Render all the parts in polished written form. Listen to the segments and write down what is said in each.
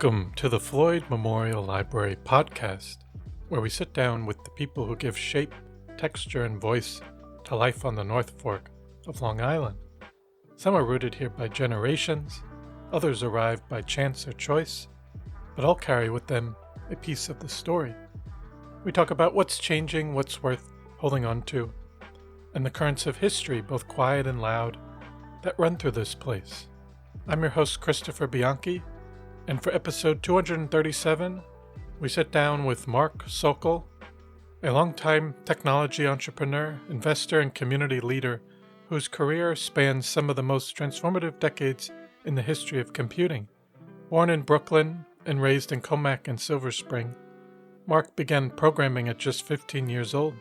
Welcome to the Floyd Memorial Library podcast, where we sit down with the people who give shape, texture, and voice to life on the North Fork of Long Island. Some are rooted here by generations, others arrived by chance or choice, but all carry with them a piece of the story. We talk about what's changing, what's worth holding on to, and the currents of history, both quiet and loud, that run through this place. I'm your host, Christopher Bianchi, and for episode 237, we sit down with Marc Sokol, a longtime technology entrepreneur, investor, and community leader whose career spans some of the most transformative decades in the history of computing. Born in Brooklyn and raised in Commack and Silver Spring, Marc began programming at just 15 years old,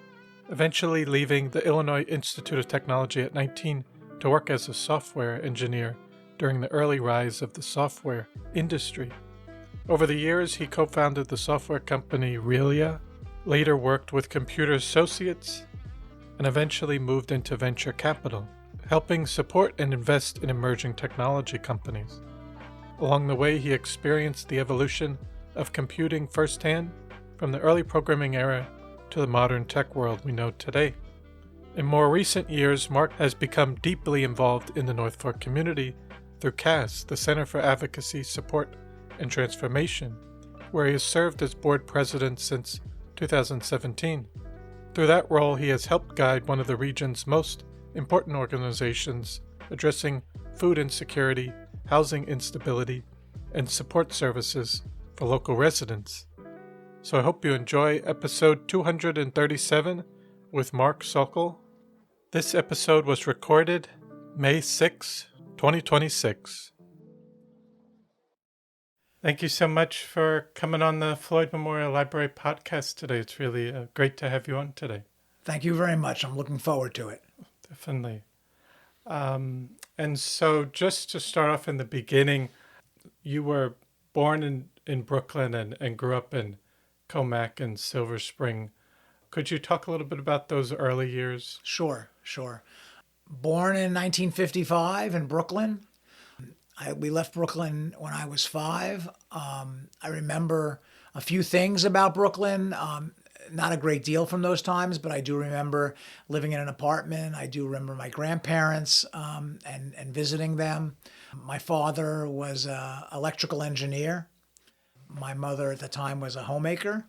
eventually leaving the Illinois Institute of Technology at 19 to work as a software engineer during the early rise of the software industry. Over the years, he co-founded the software company Realia, later worked with Computer Associates, and eventually moved into venture capital, helping support and invest in emerging technology companies. Along the way, he experienced the evolution of computing firsthand, from the early programming era to the modern tech world we know today. In more recent years, Marc has become deeply involved in the North Fork community through CAS, the Center for Advocacy, Support, and Transformation, where he has served as board president since 2017. Through that role, he has helped guide one of the region's most important organizations addressing food insecurity, housing instability, and support services for local residents. So I hope you enjoy episode 237 with Marc Sokol. This episode was recorded May 6, 2026. Thank you so much for coming on the Floyd Memorial Library podcast today. It's really great to have you on today. Thank you very much. I'm looking forward to it. Definitely. And so just to start off in the beginning, you were born in Brooklyn and grew up in Commack and Silver Spring. Could you talk a little bit about those early years? Sure. Born in 1955 in Brooklyn. We left Brooklyn when I was 5. I remember a few things about Brooklyn, not a great deal from those times, but I do remember living in an apartment. I do remember my grandparents and visiting them. My father was an electrical engineer. My mother at the time was a homemaker.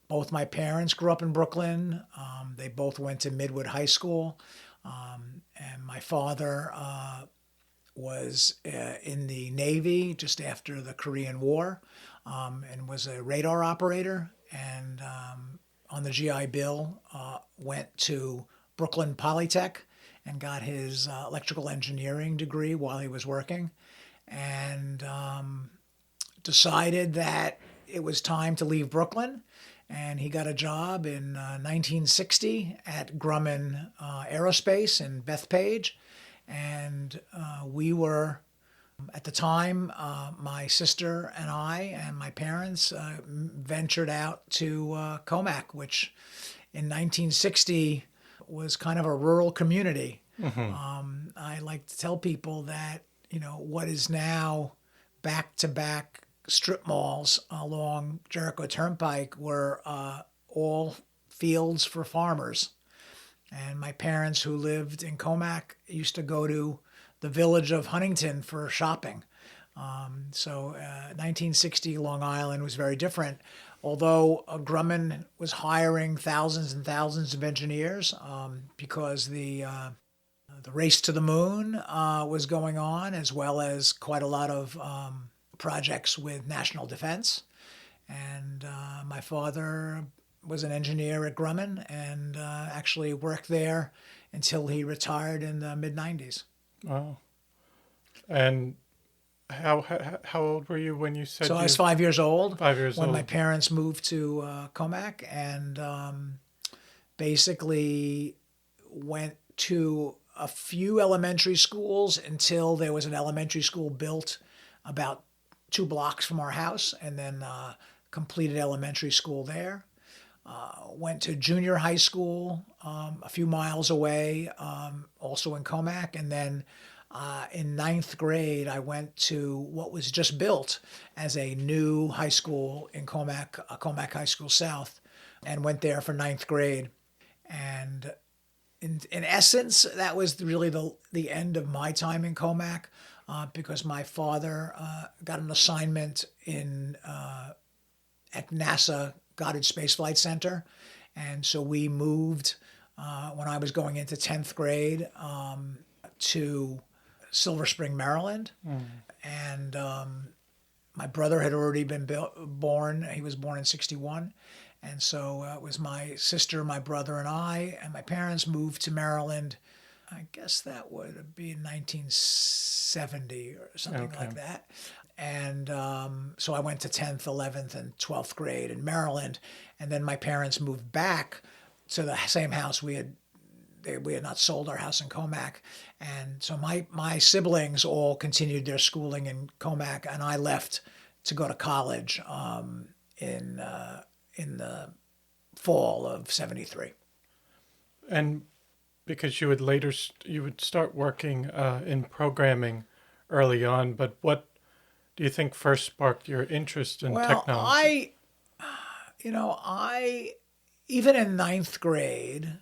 Both my parents grew up in Brooklyn. They both went to Midwood High School. And my father was in the Navy just after the Korean War and was a radar operator. And on the GI Bill, went to Brooklyn Polytech and got his electrical engineering degree while he was working. And decided that it was time to leave Brooklyn, and he got a job in 1960 at Grumman Aerospace in Bethpage, and we were, at the time, my sister and I and my parents ventured out to Commack, which in 1960 was kind of a rural community. Mm-hmm. I like to tell people that, what is now back-to-back strip malls along Jericho Turnpike were all fields for farmers. And my parents, who lived in Commack, used to go to the village of Huntington for shopping. So 1960 Long Island was very different. Although Grumman was hiring thousands and thousands of engineers because the race to the moon was going on, as well as quite a lot of projects with national defense. And my father was an engineer at Grumman and actually worked there until he retired in the mid-90s. Wow. And how old were you when you said So I was 5 years old. 5 years when old. my parents moved to Commack, and basically went to a few elementary schools until there was an elementary school built about 2 blocks from our house, and then completed elementary school there. Went to junior high school a few miles away, also in Commack, and then In ninth grade, I went to what was just built as a new high school in Commack, Commack High School South, and went there for ninth grade. And in essence, that was really the end of my time in Commack, because my father got an assignment at NASA Goddard Space Flight Center, and so we moved when I was going into 10th grade to Silver Spring, Maryland, and my brother had already been born. He was born in '61. And so it was my sister, my brother, and I, and my parents moved to Maryland. I guess that would be 1970 or something like that. And so I went to 10th, 11th, and 12th grade in Maryland. And then my parents moved back to the same house we had not sold our house in Commack. And so my siblings all continued their schooling in Commack, and I left to go to college in the fall of '73. And because you would start working in programming early on, but what do you think first sparked your interest in technology? I even in ninth grade,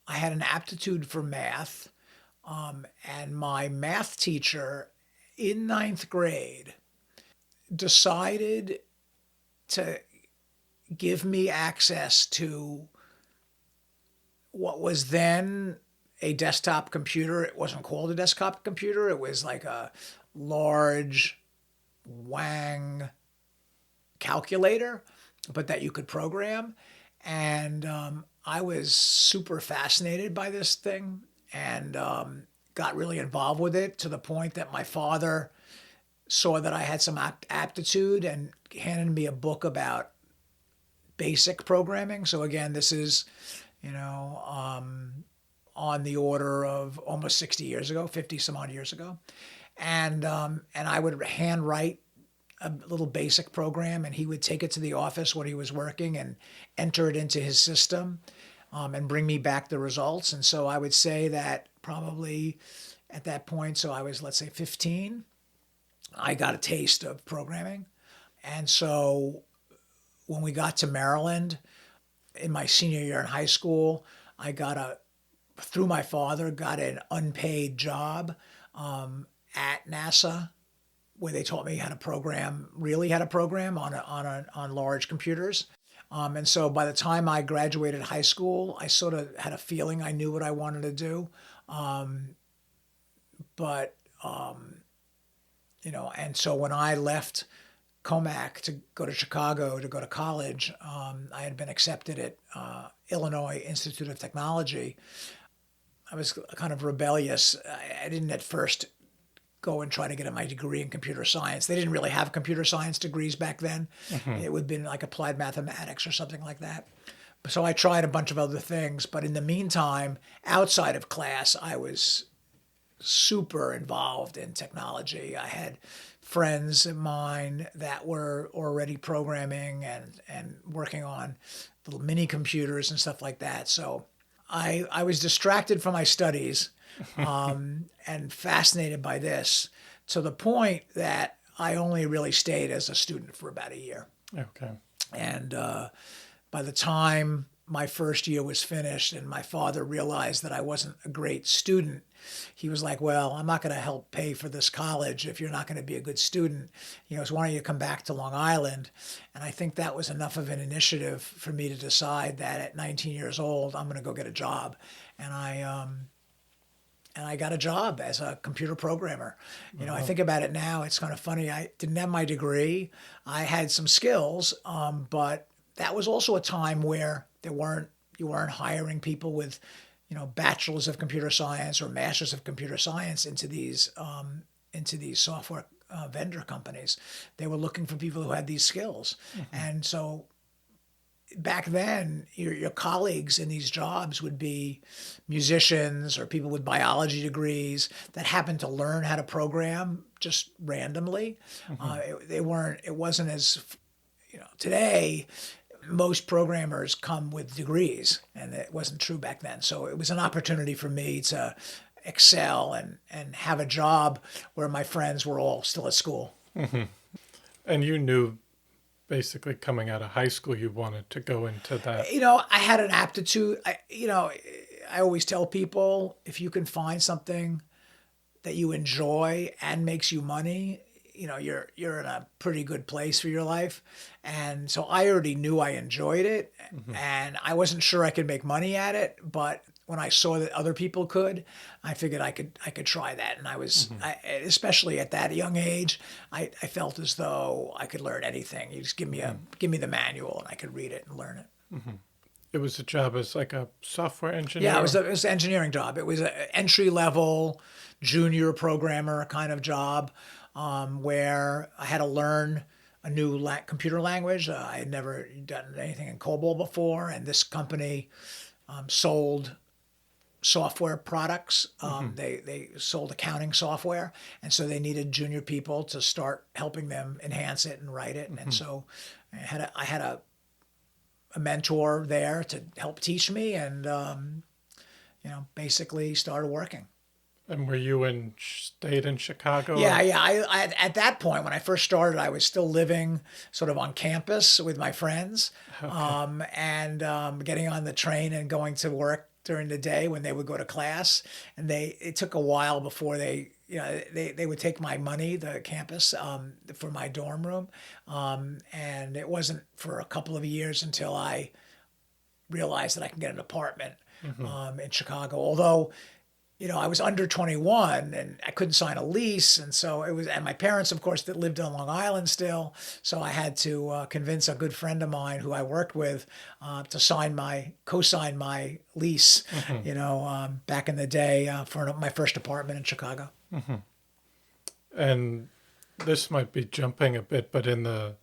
I had an aptitude for math, and my math teacher in ninth grade decided to give me access to what was then a desktop computer. It wasn't called a desktop computer. It was like a large Wang calculator, but that you could program. And I was super fascinated by this thing, and got really involved with it to the point that my father saw that I had some aptitude and handed me a book about basic programming. So again, this is, on the order of almost 60 years ago, 50 some odd years ago. And I would handwrite a little basic program, and he would take it to the office when he was working and enter it into his system, and bring me back the results. And so I would say that probably at that point, so I was, let's say 15, I got a taste of programming. And so when we got to Maryland in my senior year in high school, I through my father, got an unpaid job at NASA, where they taught me how to program, on large computers. And so by the time I graduated high school, I sort of had a feeling I knew what I wanted to do. And so when I left Commack to go to Chicago to go to college, I had been accepted at Illinois Institute of Technology. I was kind of rebellious. I didn't at first go and try to get my degree in computer science. They didn't really have computer science degrees back then. It would have been like applied mathematics or something like that. So I tried a bunch of other things. But in the meantime, outside of class, I was super involved in technology. I had friends of mine that were already programming and working on little mini computers and stuff like that. So I was distracted from my studies, and fascinated by this, to the point that I only really stayed as a student for about a year. Okay. And by the time my first year was finished and my father realized that I wasn't a great student, he was like, well, I'm not going to help pay for this college if you're not going to be a good student. He goes, why don't you come back to Long Island? And I think that was enough of an initiative for me to decide that at 19 years old, I'm going to go get a job. And I got a job as a computer programmer. I think about it now, it's kind of funny. I didn't have my degree. I had some skills, but that was also a time where you weren't hiring people with, bachelors of computer science or masters of computer science into these software vendor companies. They were looking for people who had these skills. And so back then, your colleagues in these jobs would be musicians or people with biology degrees that happened to learn how to program just randomly. It wasn't as, today, most programmers come with degrees, and it wasn't true back then. So it was an opportunity for me to excel and have a job where my friends were all still at school. And you knew basically coming out of high school you wanted to go into that. I had an aptitude. I always tell people, if you can find something that you enjoy and makes you money, you're in a pretty good place for your life. And so I already knew I enjoyed it, and I wasn't sure I could make money at it, but when I saw that other people could, I figured I could try that. And especially at that young age, I felt as though I could learn anything. You just give me the manual and I could read it and learn it. It was a job as like a software engineer? Yeah, it was an engineering job. It was an entry level junior programmer kind of job, where I had to learn a new computer language. I had never done anything in COBOL before, and this company sold software products. They sold accounting software, and so they needed junior people to start helping them enhance it and write it. And so I had a mentor there to help teach me, and basically started working. And were you stayed in Chicago? Yeah, yeah. I at that point when I first started, I was still living sort of on campus with my friends, and getting on the train and going to work during the day when they would go to class. And it took a while before they would take my money, the campus, for my dorm room, and it wasn't for a couple of years until I realized that I can get an apartment in Chicago. Although, I was under 21 and I couldn't sign a lease. And so and my parents, of course, that lived on Long Island still. So I had to convince a good friend of mine who I worked with to co-sign my lease, back in the day, for my first apartment in Chicago. And this might be jumping a bit, but in the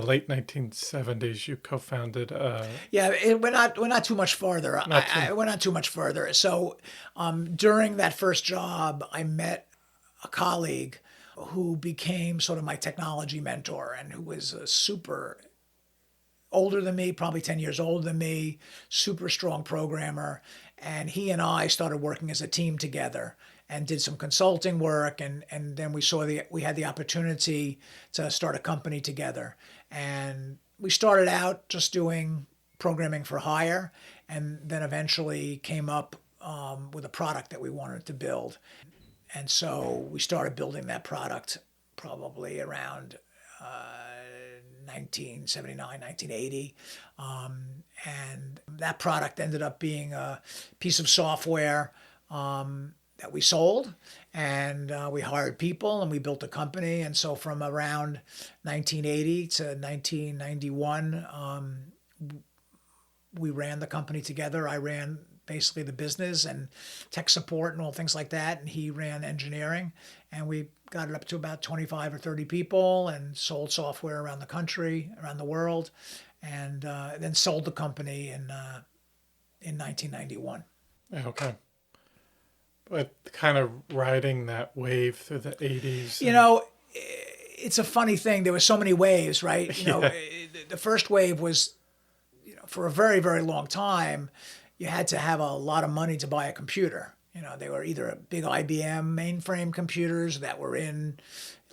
late 1970s, you co-founded. We're not too much further. We're not too much further. So, during that first job, I met a colleague who became sort of my technology mentor, and who was a super older than me, probably 10 years older than me, super strong programmer. And he and I started working as a team together and did some consulting work. And then we had the opportunity to start a company together. And we started out just doing programming for hire, and then eventually came up with a product that we wanted to build. And so we started building that product probably around 1979, 1980. And that product ended up being a piece of software that we sold, and we hired people and we built a company. And so from around 1980 to 1991, we ran the company together. I ran basically the business and tech support and all things like that, and he ran engineering. And we got it up to about 25 or 30 people and sold software around the country, around the world, and then sold the company in 1991. Okay. But kind of riding that wave through the 80s. It's a funny thing. There were so many waves, right? The first wave was, for a very, very long time, you had to have a lot of money to buy a computer. They were either big IBM mainframe computers that were in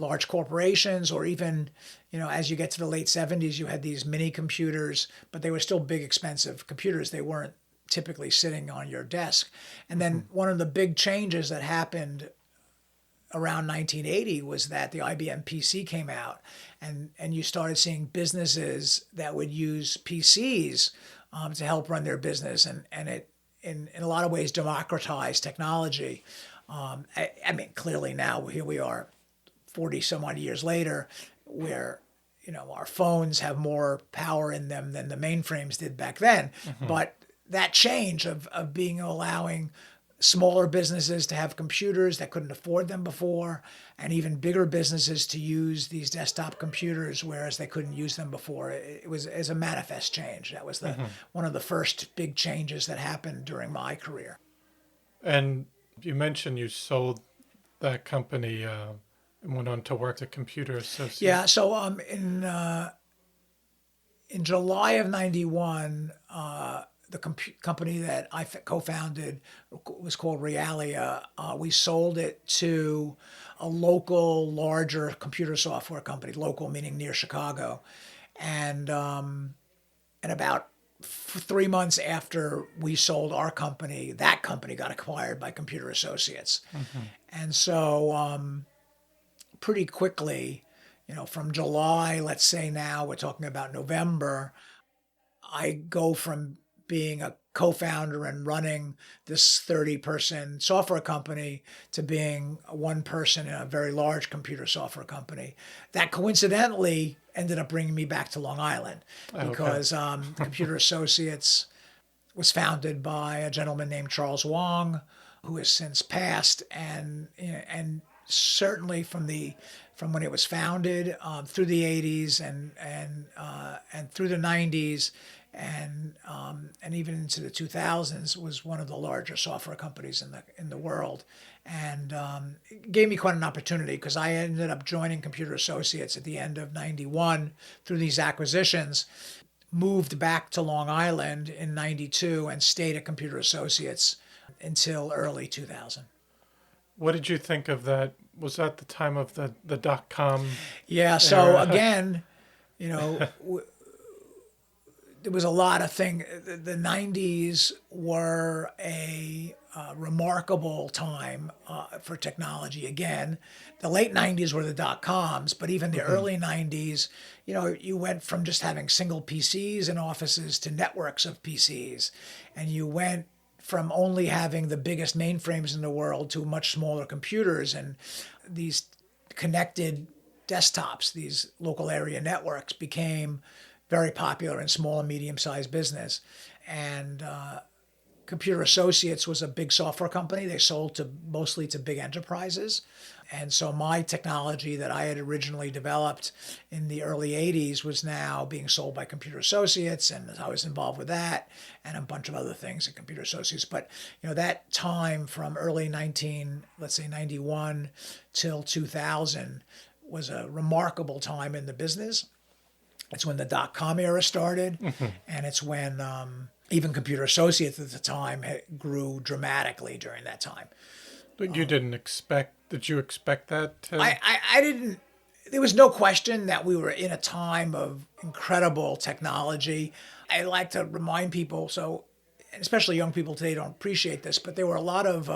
large corporations, or even, as you get to the late 70s, you had these mini computers, but they were still big, expensive computers. They weren't typically sitting on your desk. And then one of the big changes that happened around 1980 was that the IBM PC came out, and you started seeing businesses that would use PCs to help run their business, and it in a lot of ways democratized technology. I mean, clearly now here we are 40 some odd years later, where our phones have more power in them than the mainframes did back then. But that change of allowing smaller businesses to have computers that couldn't afford them before, and even bigger businesses to use these desktop computers, whereas they couldn't use them before. It was a manifest change. That was one of the first big changes that happened during my career. And you mentioned you sold that company and went on to work at Computer Associates. Yeah. So in July of 91, the company that I co-founded was called Realia. We sold it to a local, larger computer software company, local meaning near Chicago. And about 3 months after we sold our company, that company got acquired by Computer Associates. And so pretty quickly, from July, let's say now, we're talking about November, I go from being a co-founder and running this 30-person software company to being one person in a very large computer software company. That coincidentally ended up bringing me back to Long Island because Computer Associates was founded by a gentleman named Charles Wong, who has since passed, and certainly from when it was founded through the 80s and through the 90s and even into the 2000s was one of the larger software companies in the world, and it gave me quite an opportunity because I ended up joining Computer Associates at the end of '91 through these acquisitions. Moved back to Long Island in '92 and stayed at Computer Associates until early 2000. What did you think of that? Was that the time of the .com? Yeah. So again, there was a lot of things. The 90s were a remarkable time for technology. Again, the late 90s were the .coms, but even the early 90s, you went from just having single PCs in offices to networks of PCs. And you went from only having the biggest mainframes in the world to much smaller computers and these connected desktops, these local area networks became very popular in small and medium-sized business. And Computer Associates was a big software company. They sold mostly to big enterprises. And so my technology that I had originally developed in the early 80s was now being sold by Computer Associates, and I was involved with that and a bunch of other things at Computer Associates. But that time from early 91 till 2000 was a remarkable time in the business. It's when the .com era started, and it's when even Computer Associates at the time grew dramatically during that time. But you did you expect that? I didn't. There was no question that we were in a time of incredible technology. I like to remind people, especially young people today don't appreciate this, but there were a lot of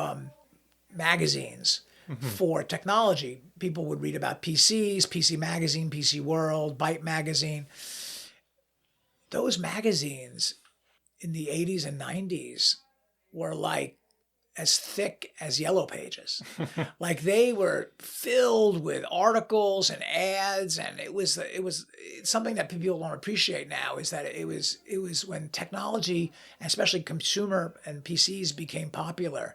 magazines for technology. People would read about PCs, PC Magazine, PC World, Byte Magazine. Those magazines in the 80s and 90s were like as thick as Yellow Pages. Like they were filled with articles and ads, and it's something that people don't appreciate now is that it was when technology, and especially consumer and PCs became popular,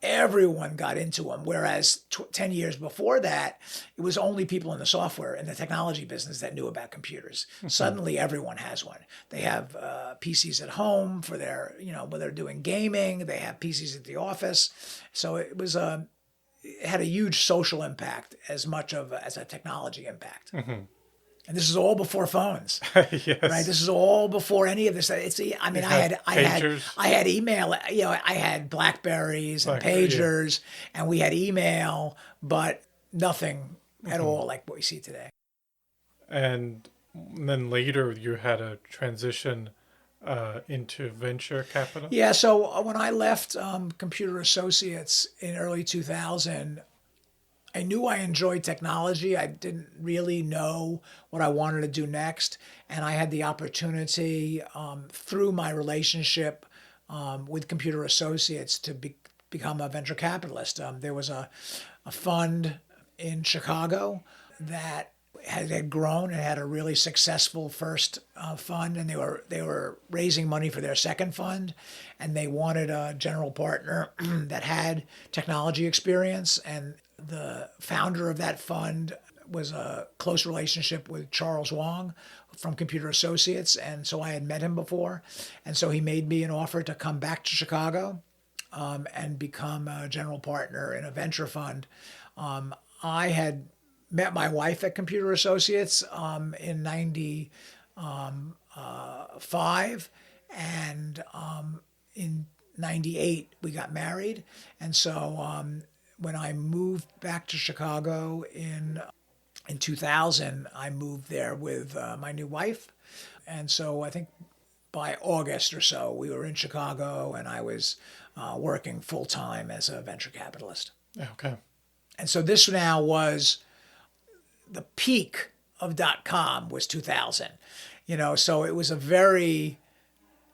everyone got into them. Whereas 10 years before that, it was only people in the software and the technology business that knew about computers. Suddenly, everyone has one. They have PCs at home for their, when they're doing gaming. They have PCs at the office. So it had a huge social impact as much as a technology impact. And this is all before phones, yes. Right? This is all before any of this. I had email. I had Blackberries and pagers, and we had email, but nothing at all like what we see today. And then later, you had a transition into venture capital. Yeah. So when I left Computer Associates in early 2000. I knew I enjoyed technology. I didn't really know what I wanted to do next. And I had the opportunity through my relationship with Computer Associates to become a venture capitalist. There was a fund in Chicago that had grown and had a really successful first fund, and they were raising money for their second fund, and they wanted a general partner that had technology experience. And the founder of that fund was a close relationship with Charles Wong from Computer Associates, and so I had met him before, and so he made me an offer to come back to Chicago and become a general partner in a venture fund. I had met my wife at Computer Associates in '95, And in 98, we got married. And so when I moved back to Chicago in 2000, I moved there with my new wife. And so I think by August or so, we were in Chicago, and I was working full time as a venture capitalist. Okay. And so this now was the peak of .com was 2000, so it was a very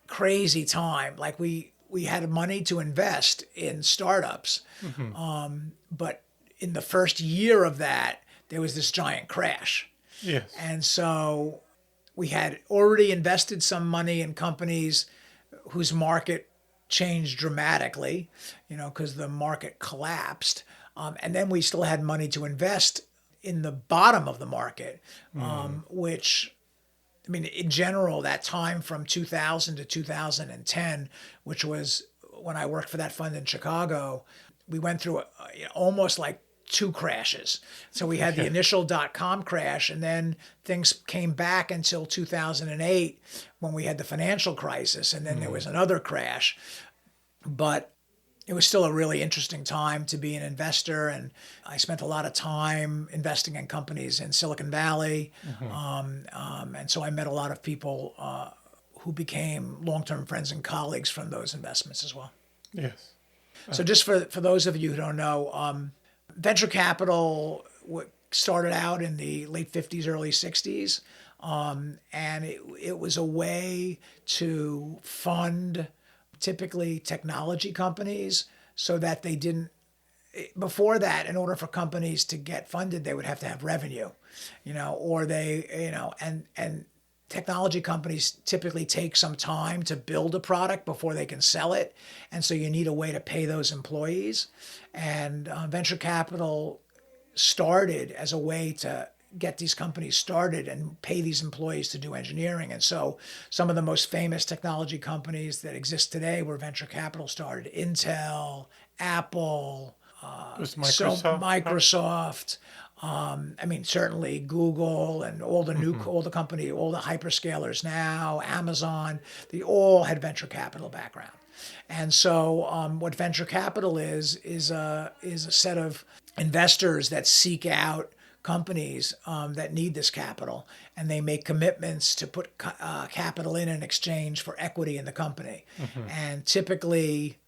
crazy time. Like we had money to invest in startups, but in the first year of that, there was this giant crash. Yes. And so we had already invested some money in companies whose market changed dramatically, because the market collapsed. And then we still had money to invest in the bottom of the market, which, I mean, in general, that time from 2000 to 2010, which was when I worked for that fund in Chicago, we went through almost like two crashes. So we had the initial .com crash, and then things came back until 2008 when we had the financial crisis, and then there was another crash. But it was still a really interesting time to be an investor, and I spent a lot of time investing in companies in Silicon Valley. And so I met a lot of people who became long-term friends and colleagues from those investments as well. Yes. So just for those of you who don't know, venture capital started out in the late 50s, early 60s, and it was a way to fund typically technology companies so that they didn't, before that, in order for companies to get funded, they would have to have revenue, or and technology companies typically take some time to build a product before they can sell it. And so you need a way to pay those employees. And venture capital started as a way to get these companies started and pay these employees to do engineering. And so some of the most famous technology companies that exist today were venture capital started. Intel, Apple, Was Microsoft? Microsoft. I mean, certainly Google and all the all the company, all the hyperscalers now, Amazon, they all had venture capital background. And so what venture capital is a set of investors that seek out companies that need this capital, and they make commitments to put capital in exchange for equity in the company. And typically,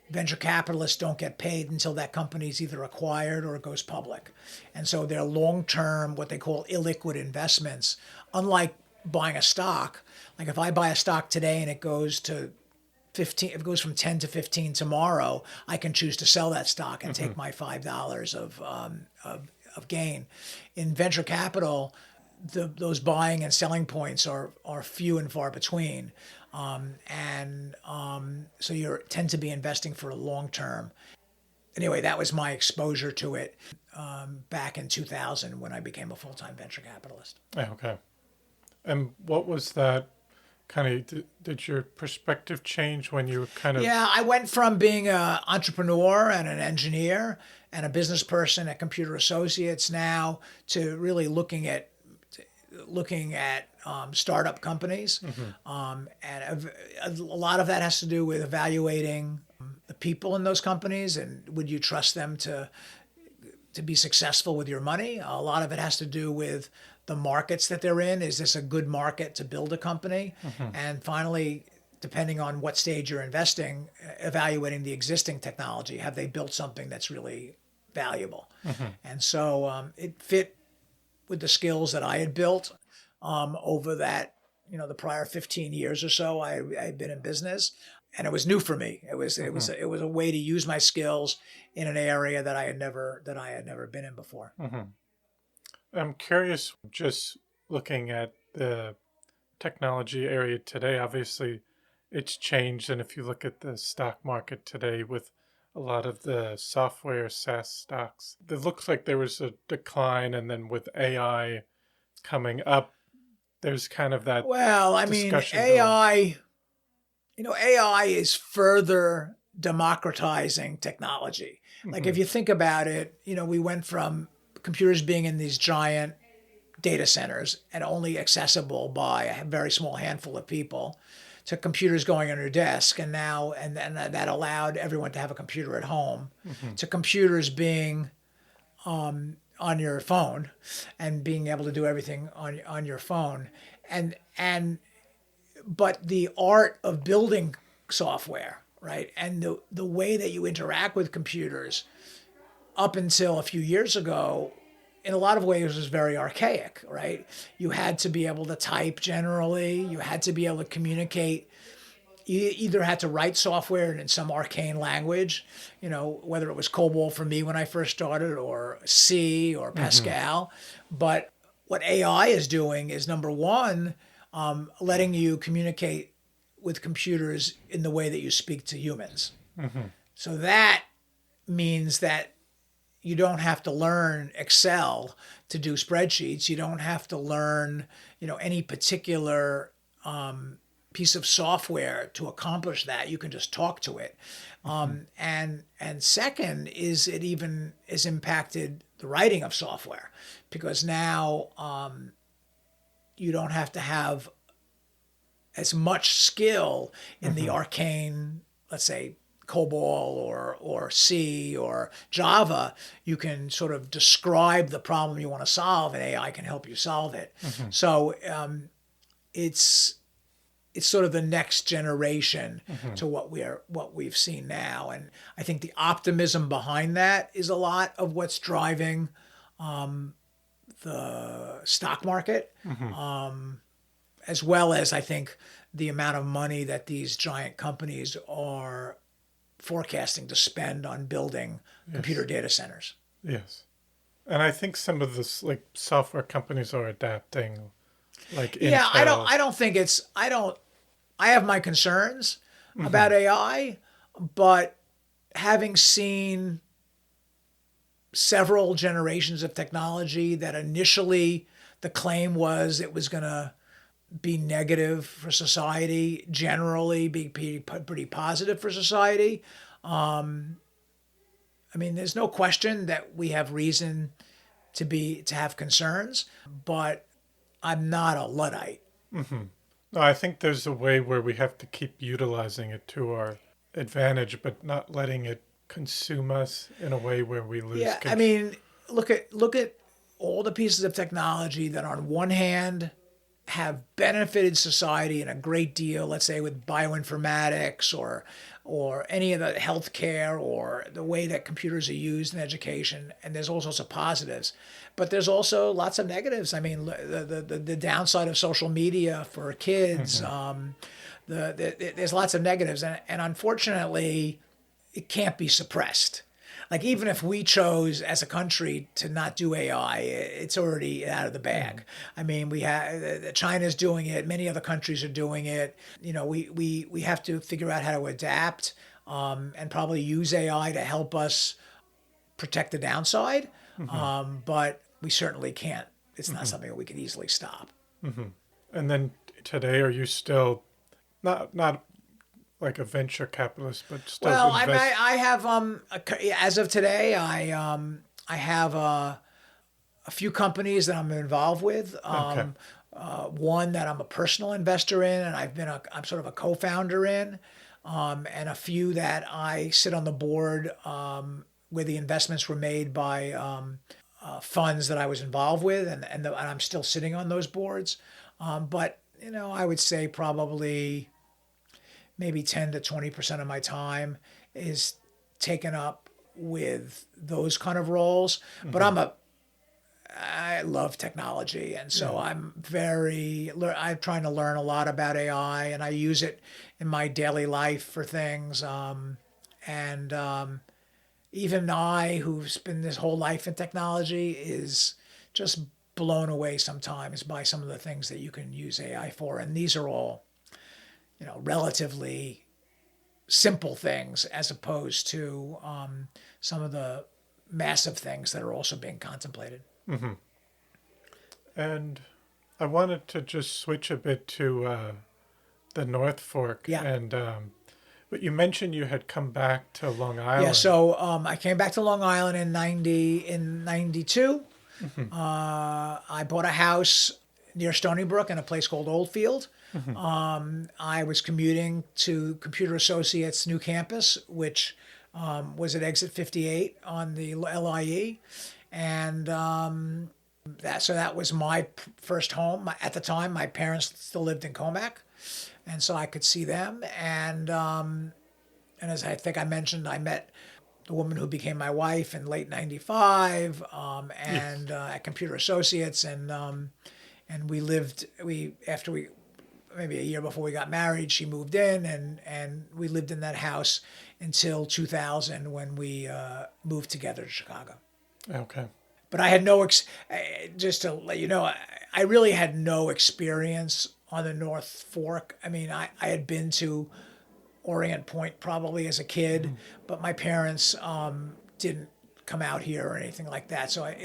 venture capitalists don't get paid until that company is either acquired or it goes public. And so they're long-term, what they call illiquid investments. Unlike buying a stock, like if I buy a stock today and it goes to 15, if it goes from 10 to 15 tomorrow, I can choose to sell that stock and take my $5 of gain. In venture capital, those buying and selling points are few and far between. So you tend to be investing for a long term. Anyway, that was my exposure to it back in 2000 when I became a full-time venture capitalist. Okay. And what was that kind of, did your perspective change when you were kind of... Yeah, I went from being an entrepreneur and an engineer and a business person at Computer Associates now to really looking at startup companies. And a lot of that has to do with evaluating the people in those companies and would you trust them to be successful with your money. A lot of it has to do with the markets that they're in. Is this a good market to build a company? And finally, depending on what stage you're investing, evaluating the existing technology. Have they built something that's really valuable? And so it fit with the skills that I had built over that, the prior 15 years or so I'd been in business, and it was new for me. It was a way to use my skills in an area that I had never been in before. I'm curious, just looking at the technology area today, obviously it's changed. And if you look at the stock market today with a lot of the software SaaS stocks, it looks like there was a decline. And then with AI coming up, there's kind of that discussion AI, AI is further democratizing technology. Like if you think about it, we went from computers being in these giant data centers and only accessible by a very small handful of people to computers going on your desk, and that allowed everyone to have a computer at home, to computers being on your phone and being able to do everything on your phone, and but the art of building software, right, and the way that you interact with computers up until a few years ago, in a lot of ways, was very archaic, right? You had to be able to type generally. You had to be able to communicate. You either had to write software in some arcane language, whether it was COBOL for me when I first started, or C or Pascal. But what AI is doing is, number one, letting you communicate with computers in the way that you speak to humans. So that means that you don't have to learn Excel to do spreadsheets. You don't have to learn, any particular piece of software to accomplish that. You can just talk to it. And second is, it even has impacted the writing of software, because now you don't have to have as much skill in the arcane, let's say, COBOL or C or Java. You can sort of describe the problem you want to solve, and AI can help you solve it. So it's sort of the next generation to what we've seen now, and I think the optimism behind that is a lot of what's driving the stock market, as well as, I think, the amount of money that these giant companies are forecasting to spend on building computer data centers. Yes. And I think some of this, like, software companies are adapting, like Intel. I don't think I have my concerns about AI, but having seen several generations of technology that initially the claim was it was going to be negative for society, generally be pretty positive for society. There's no question that we have reason to have concerns, but I'm not a Luddite. No, I think there's a way where we have to keep utilizing it to our advantage, but not letting it consume us in a way where we lose control. Look at all the pieces of technology that, on one hand, have benefited society in a great deal, let's say with bioinformatics or any of the healthcare, or the way that computers are used in education. And there's all sorts of positives, but there's also lots of negatives. The downside of social media for kids, there's lots of negatives, and unfortunately it can't be suppressed. Like, even if we chose as a country to not do AI, it's already out of the bag. We have China's doing it. Many other countries are doing it. We have to figure out how to adapt, and probably use AI to help us protect the downside. But we certainly can't. It's not something that we could easily stop. And then today, are you still not like a venture capitalist, but still? Well, I have as of today, I have a few companies that I'm involved with. One that I'm a personal investor in, and I'm sort of a co-founder in, and a few that I sit on the board, where the investments were made by funds that I was involved with, and I'm still sitting on those boards. But I would say probably maybe 10 to 20% of my time is taken up with those kind of roles. But I love technology, and so I'm trying to learn a lot about AI, and I use it in my daily life for things. Even I, who's been this whole life in technology, is just blown away sometimes by some of the things that you can use AI for. And these are all, relatively simple things, as opposed to some of the massive things that are also being contemplated. And I wanted to just switch a bit to the North Fork. And but you mentioned you had come back to Long Island. Yeah, so I came back to Long Island in 92. I bought a house near Stony Brook in a place called Oldfield. I was commuting to Computer Associates' new campus, which was at exit 58 on the LIE. And that was my first home. At the time, my parents still lived in Commack, and so I could see them. And as I think I mentioned, I met the woman who became my wife in late '95, and at Computer Associates, and after we maybe a year before we got married, she moved in, and we lived in that house until 2000 when we moved together to Chicago. Okay. But I had just to let you know, I really had no experience on the North Fork. I mean, I had been to Orient Point probably as a kid, but my parents didn't come out here or anything like that. So I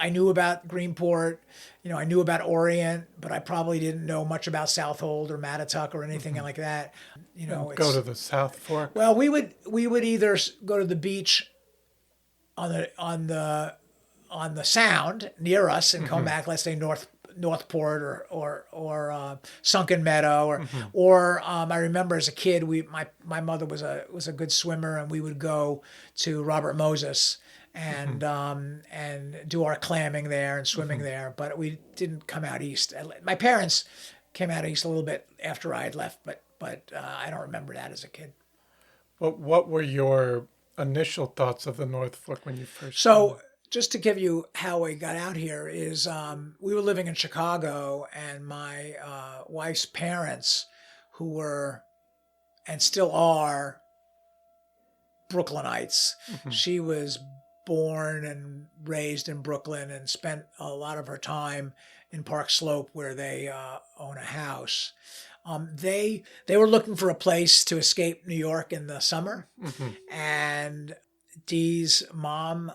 knew about Greenport, I knew about Orient, but I probably didn't know much about Southold or Mattituck or anything like that. Go to the South Fork. Well, we would either go to the beach on the Sound near us in Commack, let's say Northport or Sunken Meadow, or I remember as a kid, my mother was a good swimmer, and we would go to Robert Moses and do our clamming there and swimming there, but we didn't come out east. My parents came out east a little bit after I had left, but I don't remember that as a kid. But what were your initial thoughts of the North Fork when you first? So, just to give you how we got out here is we were living in Chicago, and my wife's parents, who were and still are Brooklynites. She was born and raised in Brooklyn and spent a lot of her time in Park Slope, where they own a house. They were looking for a place to escape New York in the summer, and Dee's mom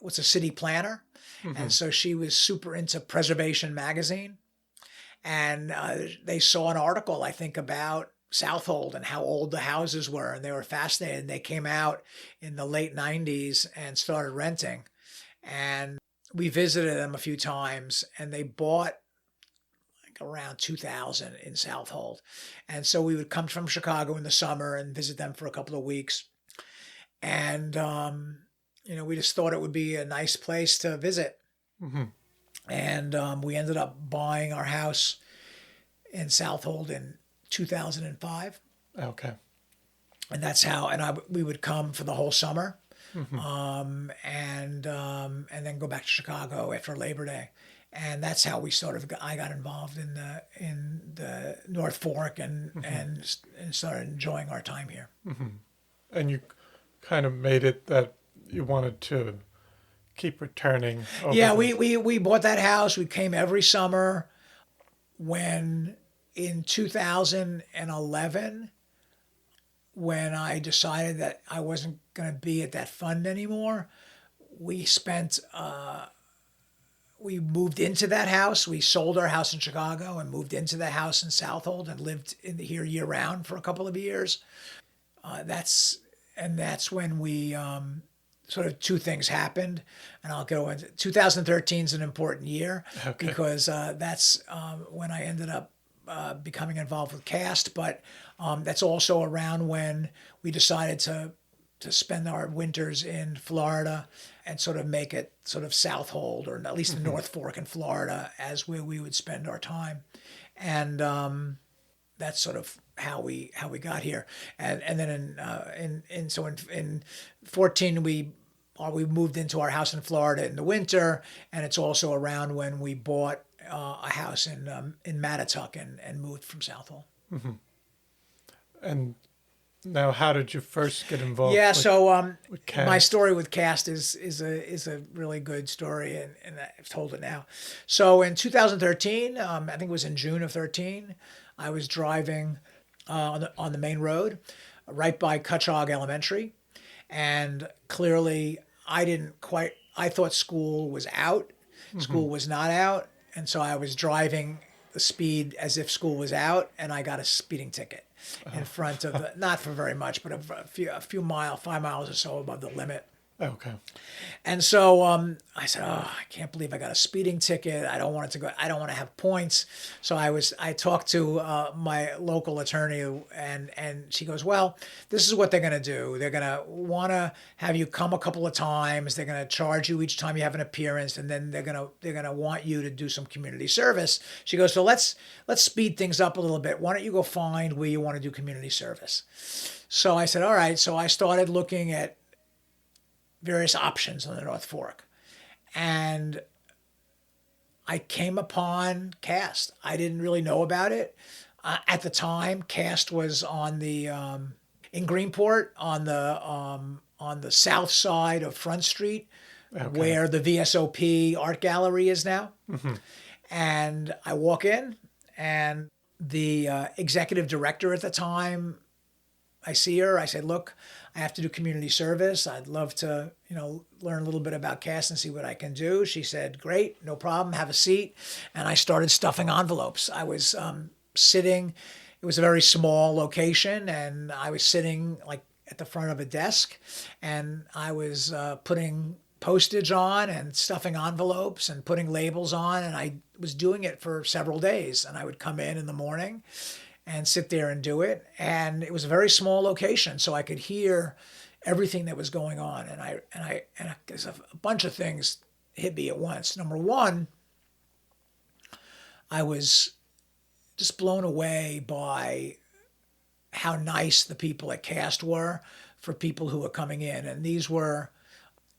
was a city planner, and so she was super into Preservation magazine, and they saw an article, I think, about Southold and how old the houses were, and they were fascinated. And they came out in the late '90s and started renting, and we visited them a few times, and they bought around 2000 in Southold. And so we would come from Chicago in the summer and visit them for a couple of weeks. And, we just thought it would be a nice place to visit. And we ended up buying our house in Southold in 2005. Okay. And that's how, we would come for the whole summer, and then go back to Chicago after Labor Day. And that's how I got involved in the North Fork and started enjoying our time here. And you kind of made it that you wanted to keep returning. Yeah, we bought that house. We came every summer. When in 2011, when I decided that I wasn't going to be at that fund anymore, we moved into that house. We sold our house in Chicago and moved into the house in Southold and lived here year round for a couple of years. That's when we sort of two things happened, and I'll go into 2013 is an important year because that's when I ended up becoming involved with CAST, but that's also around when we decided to spend our winters in Florida and sort of make it sort of Southold, or at least the North Fork in Florida, as where we would spend our time. And that's sort of how we got here. And then in 14 we moved into our house in Florida in the winter, and it's also around when we bought a house in Mattituck and moved from Southold. And now, how did you first get involved? Yeah, with CAST? My story with CAST is a really good story, and I've told it now. So in 2013, I think it was in June of 13, I was driving on the main road right by Cutchogue Elementary, and clearly I thought school was out. School was not out, and so I was driving the speed as if school was out, and I got a speeding ticket in front of not for very much, but a few 5 miles or so above the limit. Okay. And so I said, "Oh, I can't believe I got a speeding ticket. I don't want it to go. I don't want to have points." So I talked to my local attorney, and she goes, "Well, this is what they're going to do. They're going to want to have you come a couple of times. They're going to charge you each time you have an appearance, and then they're going to want you to do some community service." She goes, "So let's speed things up a little bit. Why don't you go find where you want to do community service?" So I said, "All right." So I started looking at various options on the North Fork. And I came upon Cast. I didn't really know about it. At the time, Cast was on the in Greenport on the south side of Front Street, Okay. where the VSOP art gallery is now. And I walk in, and the executive director at the time, I see her. I said, "Look, I have to do community service. I'd love to, learn a little bit about Cass and see what I can do." She said, "Great, no problem. Have a seat." And I started stuffing envelopes. I was sitting. It was a very small location, and I was sitting like at the front of a desk, and I was putting postage on and stuffing envelopes and putting labels on, and I was doing it for several days. And I would come in the morning and sit there and do it. And it was a very small location, so I could hear everything that was going on. And there's a bunch of things hit me at once. Number one, I was just blown away by how nice the people at Cast were for people who were coming in. And these were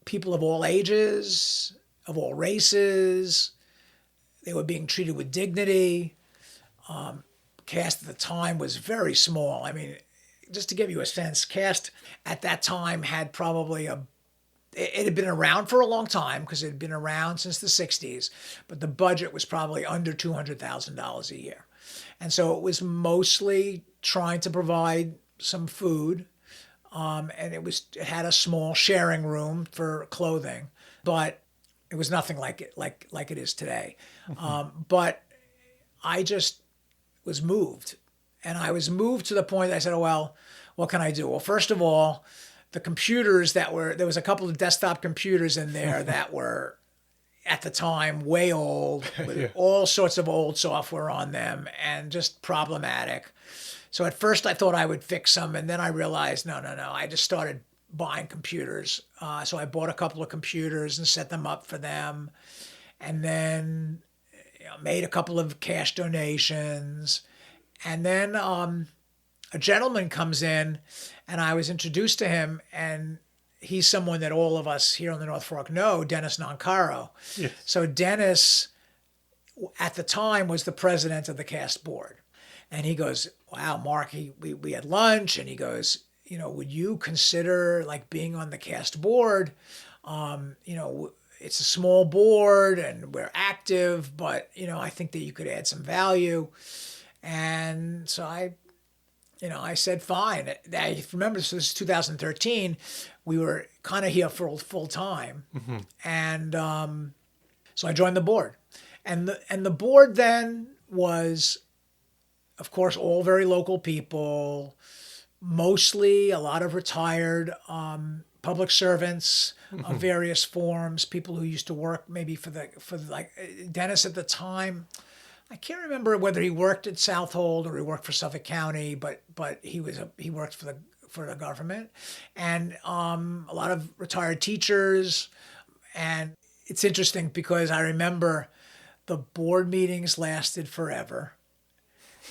people of all ages, of all races. They were being treated with dignity. Cast at the time was very small. I mean, just to give you a sense, Cast at that time had probably it had been around for a long time because it had been around since the 60s, but the budget was probably under $200,000 a year. And so it was mostly trying to provide some food. And it had a small sharing room for clothing, but it was nothing like it is today. But I just was moved. And I was moved to the point that I said, "Oh, well, what can I do?" Well, first of all, the computers there was a couple of desktop computers in there that were at the time way old, with all sorts of old software on them and just problematic. So at first I thought I would fix them, and then I realized, no. I just started buying computers. So I bought a couple of computers and set them up for them, and then made a couple of cash donations. And then a gentleman comes in, and I was introduced to him, and he's someone that all of us here on the North Fork know, Dennis Noncaro. Yes. So Dennis, at the time, was the president of the Cast board. And he goes, "Wow, Mark," we had lunch, and he goes, "Would you consider like being on the Cast board? It's a small board and we're active, but I think that you could add some value." And so I said, fine. I remember this was 2013. We were kind of here for full time. And so I joined the board. And the board then was, of course, all very local people, mostly a lot of retired public servants of various forms, people who used to work maybe for like Dennis at the time. I can't remember whether he worked at Southold or he worked for Suffolk County, but he worked for the government, and a lot of retired teachers. And it's interesting because I remember the board meetings lasted forever.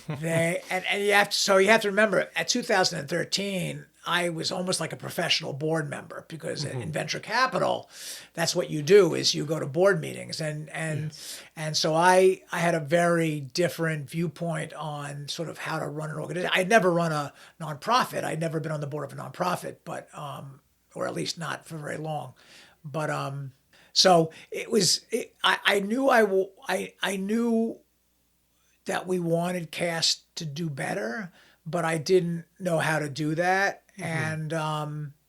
And you have to remember at 2013 I was almost like a professional board member because in venture capital, that's what you do is you go to board meetings and so I had a very different viewpoint on sort of how to run an organization. I'd never run a nonprofit. I'd never been on the board of a nonprofit, but or at least not for very long. But so I knew that we wanted Cast to do better, but I didn't know how to do that. And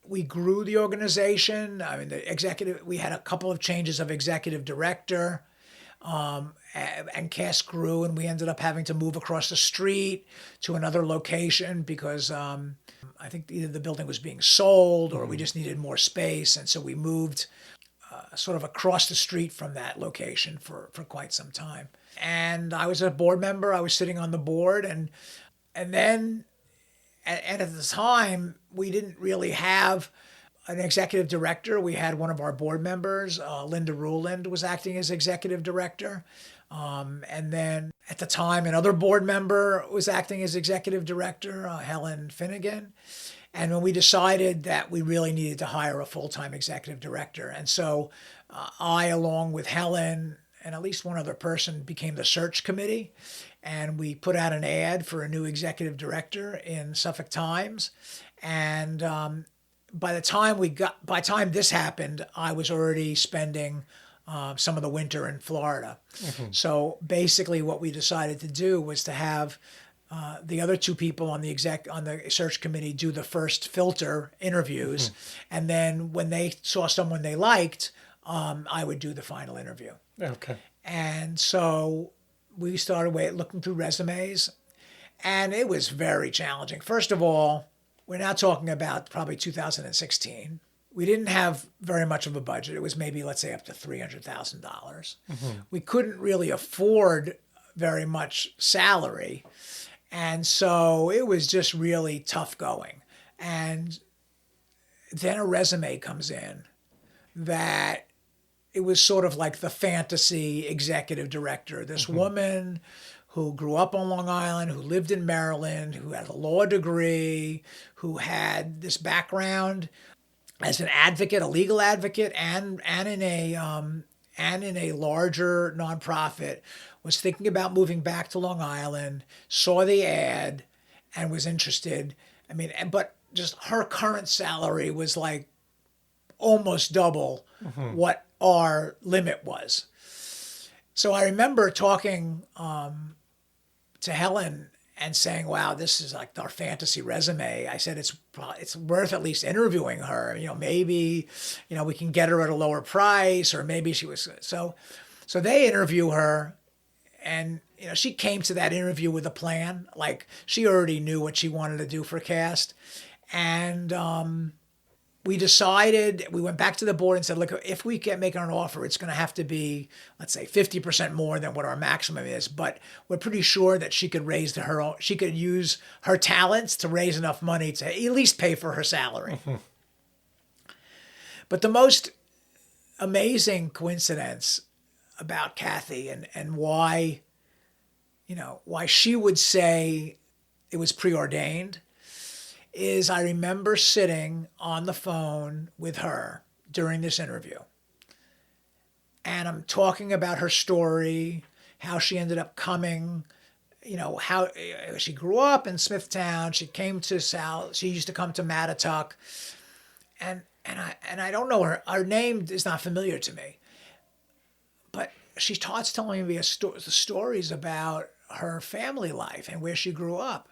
we grew the organization. I mean, we had a couple of changes of executive director. and cast grew, and we ended up having to move across the street to another location because I think either the building was being sold or we just needed more space. And so we moved sort of across the street from that location for quite some time. And I was a board member. I was sitting on the board. And then and at the time, we didn't really have an executive director. We had one of our board members, Linda Ruland, was acting as executive director. And then at the time, another board member was acting as executive director, Helen Finnegan. And when we decided that we really needed to hire a full-time executive director. And so I, along with Helen and at least one other person, became the search committee. And we put out an ad for a new executive director in Suffolk Times. And by the time this happened, I was already spending some of the winter in Florida. So basically what we decided to do was to have the other two people on the search committee do the first filter interviews. And then when they saw someone they liked, I would do the final interview. Okay. And so we started looking through resumes, and it was very challenging. First of all, we're now talking about probably 2016. We didn't have very much of a budget. It was maybe, let's say, up to $300,000. We couldn't really afford very much salary. And so it was just really tough going. And then a resume comes in that it was sort of like the fantasy executive director. This woman who grew up on Long Island, who lived in Maryland, who had a law degree, who had this background as an advocate, a legal advocate, and in a larger nonprofit, was thinking about moving back to Long Island, saw the ad, and was interested. I mean, but just her current salary was like almost double what our limit was. So I remember talking to Helen and saying, "Wow, this is like our fantasy resume." I said, "It's worth at least interviewing her. Maybe, we can get her at a lower price, or maybe she was." So they interview her, and she came to that interview with a plan. Like, she already knew what she wanted to do for cast, and we decided, we went back to the board and said, look, if we can make her an offer, it's going to have to be, let's say, 50% more than what our maximum is. But we're pretty sure that she could she could use her talents to raise enough money to at least pay for her salary. But the most amazing coincidence about Kathy and why she would say it was preordained is I remember sitting on the phone with her during this interview. And I'm talking about her story, how she ended up coming, how she grew up in Smithtown. She came to South. She used to come to Mattatuck. And I don't know her. Her name is not familiar to me. But she starts telling me the stories about her family life and where she grew up.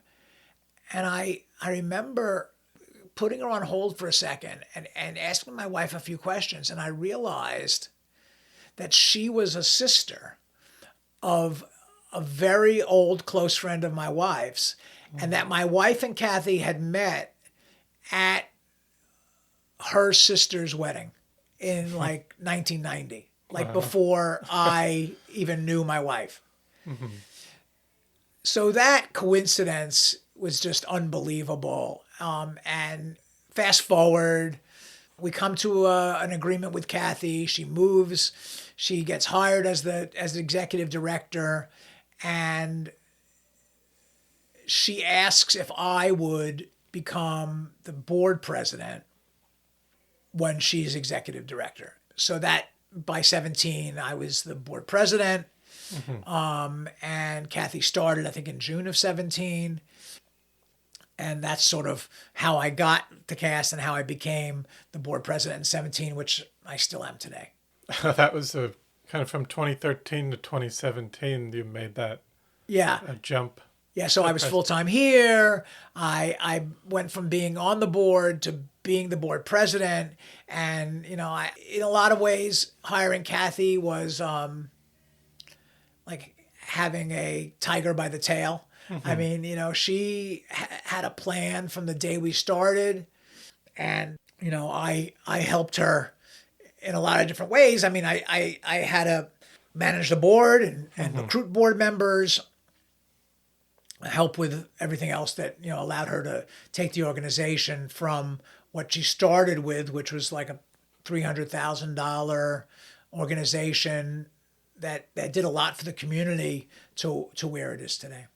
And I remember putting her on hold for a second and asking my wife a few questions. And I realized that she was a sister of a very old close friend of my wife's. And that my wife and Kathy had met at her sister's wedding in like 1990, like before I even knew my wife. So that coincidence was just unbelievable. And fast forward, we come to an agreement with Kathy. She moves. She gets hired as the executive director, and she asks if I would become the board president when she's executive director. So that by 17, I was the board president. And Kathy started, I think, in June of 17. And that's sort of how I got the cast and how I became the board president in 17, which I still am today. That was kind of from 2013 to 2017, you made that a jump. Yeah, so I was full-time here. I went from being on the board to being the board president. And, in a lot of ways, hiring Kathy was like having a tiger by the tail. I mean, she had a plan from the day we started, and I helped her in a lot of different ways. I mean, I had to manage the board and recruit board members, help with everything else that allowed her to take the organization from what she started with, which was like a $300,000 organization that did a lot for the community, to where it is today.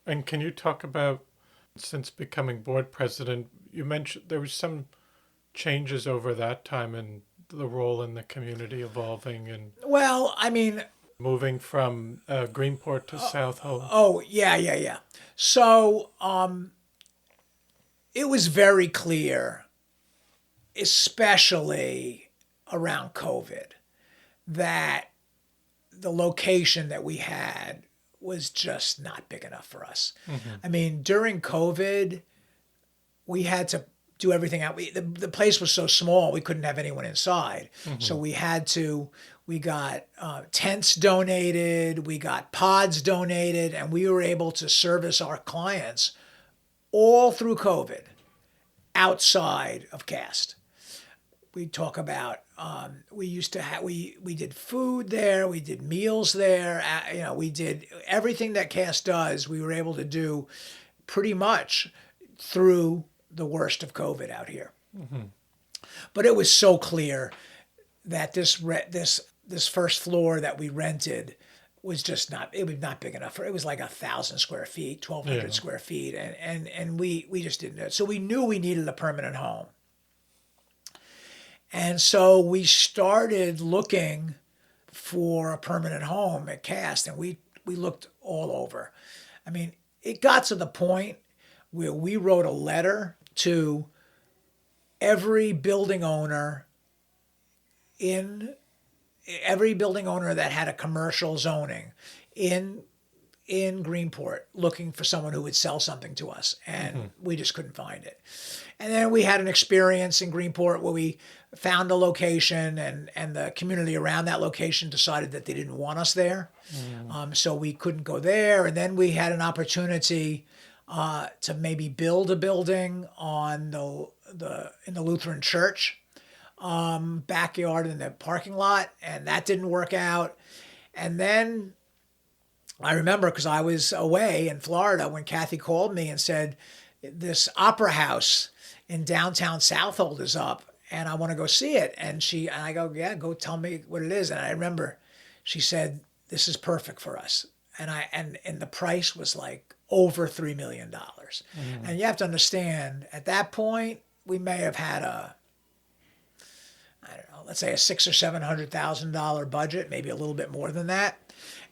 And can you talk about, since becoming board president, you mentioned there was some changes over that time and the role in the community evolving and Well, I mean, moving from Greenport to Southold. oh yeah. So it was very clear, especially around COVID, that the location that we had was just not big enough for us. I mean, during COVID, we had to do everything out. The place was so small, we couldn't have anyone inside. So we got tents donated, we got pods donated, and we were able to service our clients all through COVID outside of CAST. We talk about we used to have we did food there, we did meals there, we did everything that CAST does. We were able to do pretty much through the worst of COVID out here. But it was so clear that this first floor that we rented was just not big enough. It was like 1,000 square feet, 1,200 square feet, and we just didn't know. So we knew we needed a permanent home. And so we started looking for a permanent home at CAST, and we looked all over. I mean, it got to the point where we wrote a letter to every building owner that had a commercial zoning in Greenport, looking for someone who would sell something to us, and we just couldn't find it. And then we had an experience in Greenport where we found a location, and the community around that location decided that they didn't want us there, so we couldn't go there. And then we had an opportunity to maybe build a building on in the Lutheran church backyard in the parking lot, and that didn't work out. And then I remember, because I was away in Florida, when Kathy called me and said, this opera house in downtown Southold is up and I want to go see it. And I go, yeah, go tell me what it is. And I remember she said, this is perfect for us. And the price was like over $3 million. And you have to understand, at that point, we may have had let's say a $600,000 or $700,000 budget, maybe a little bit more than that.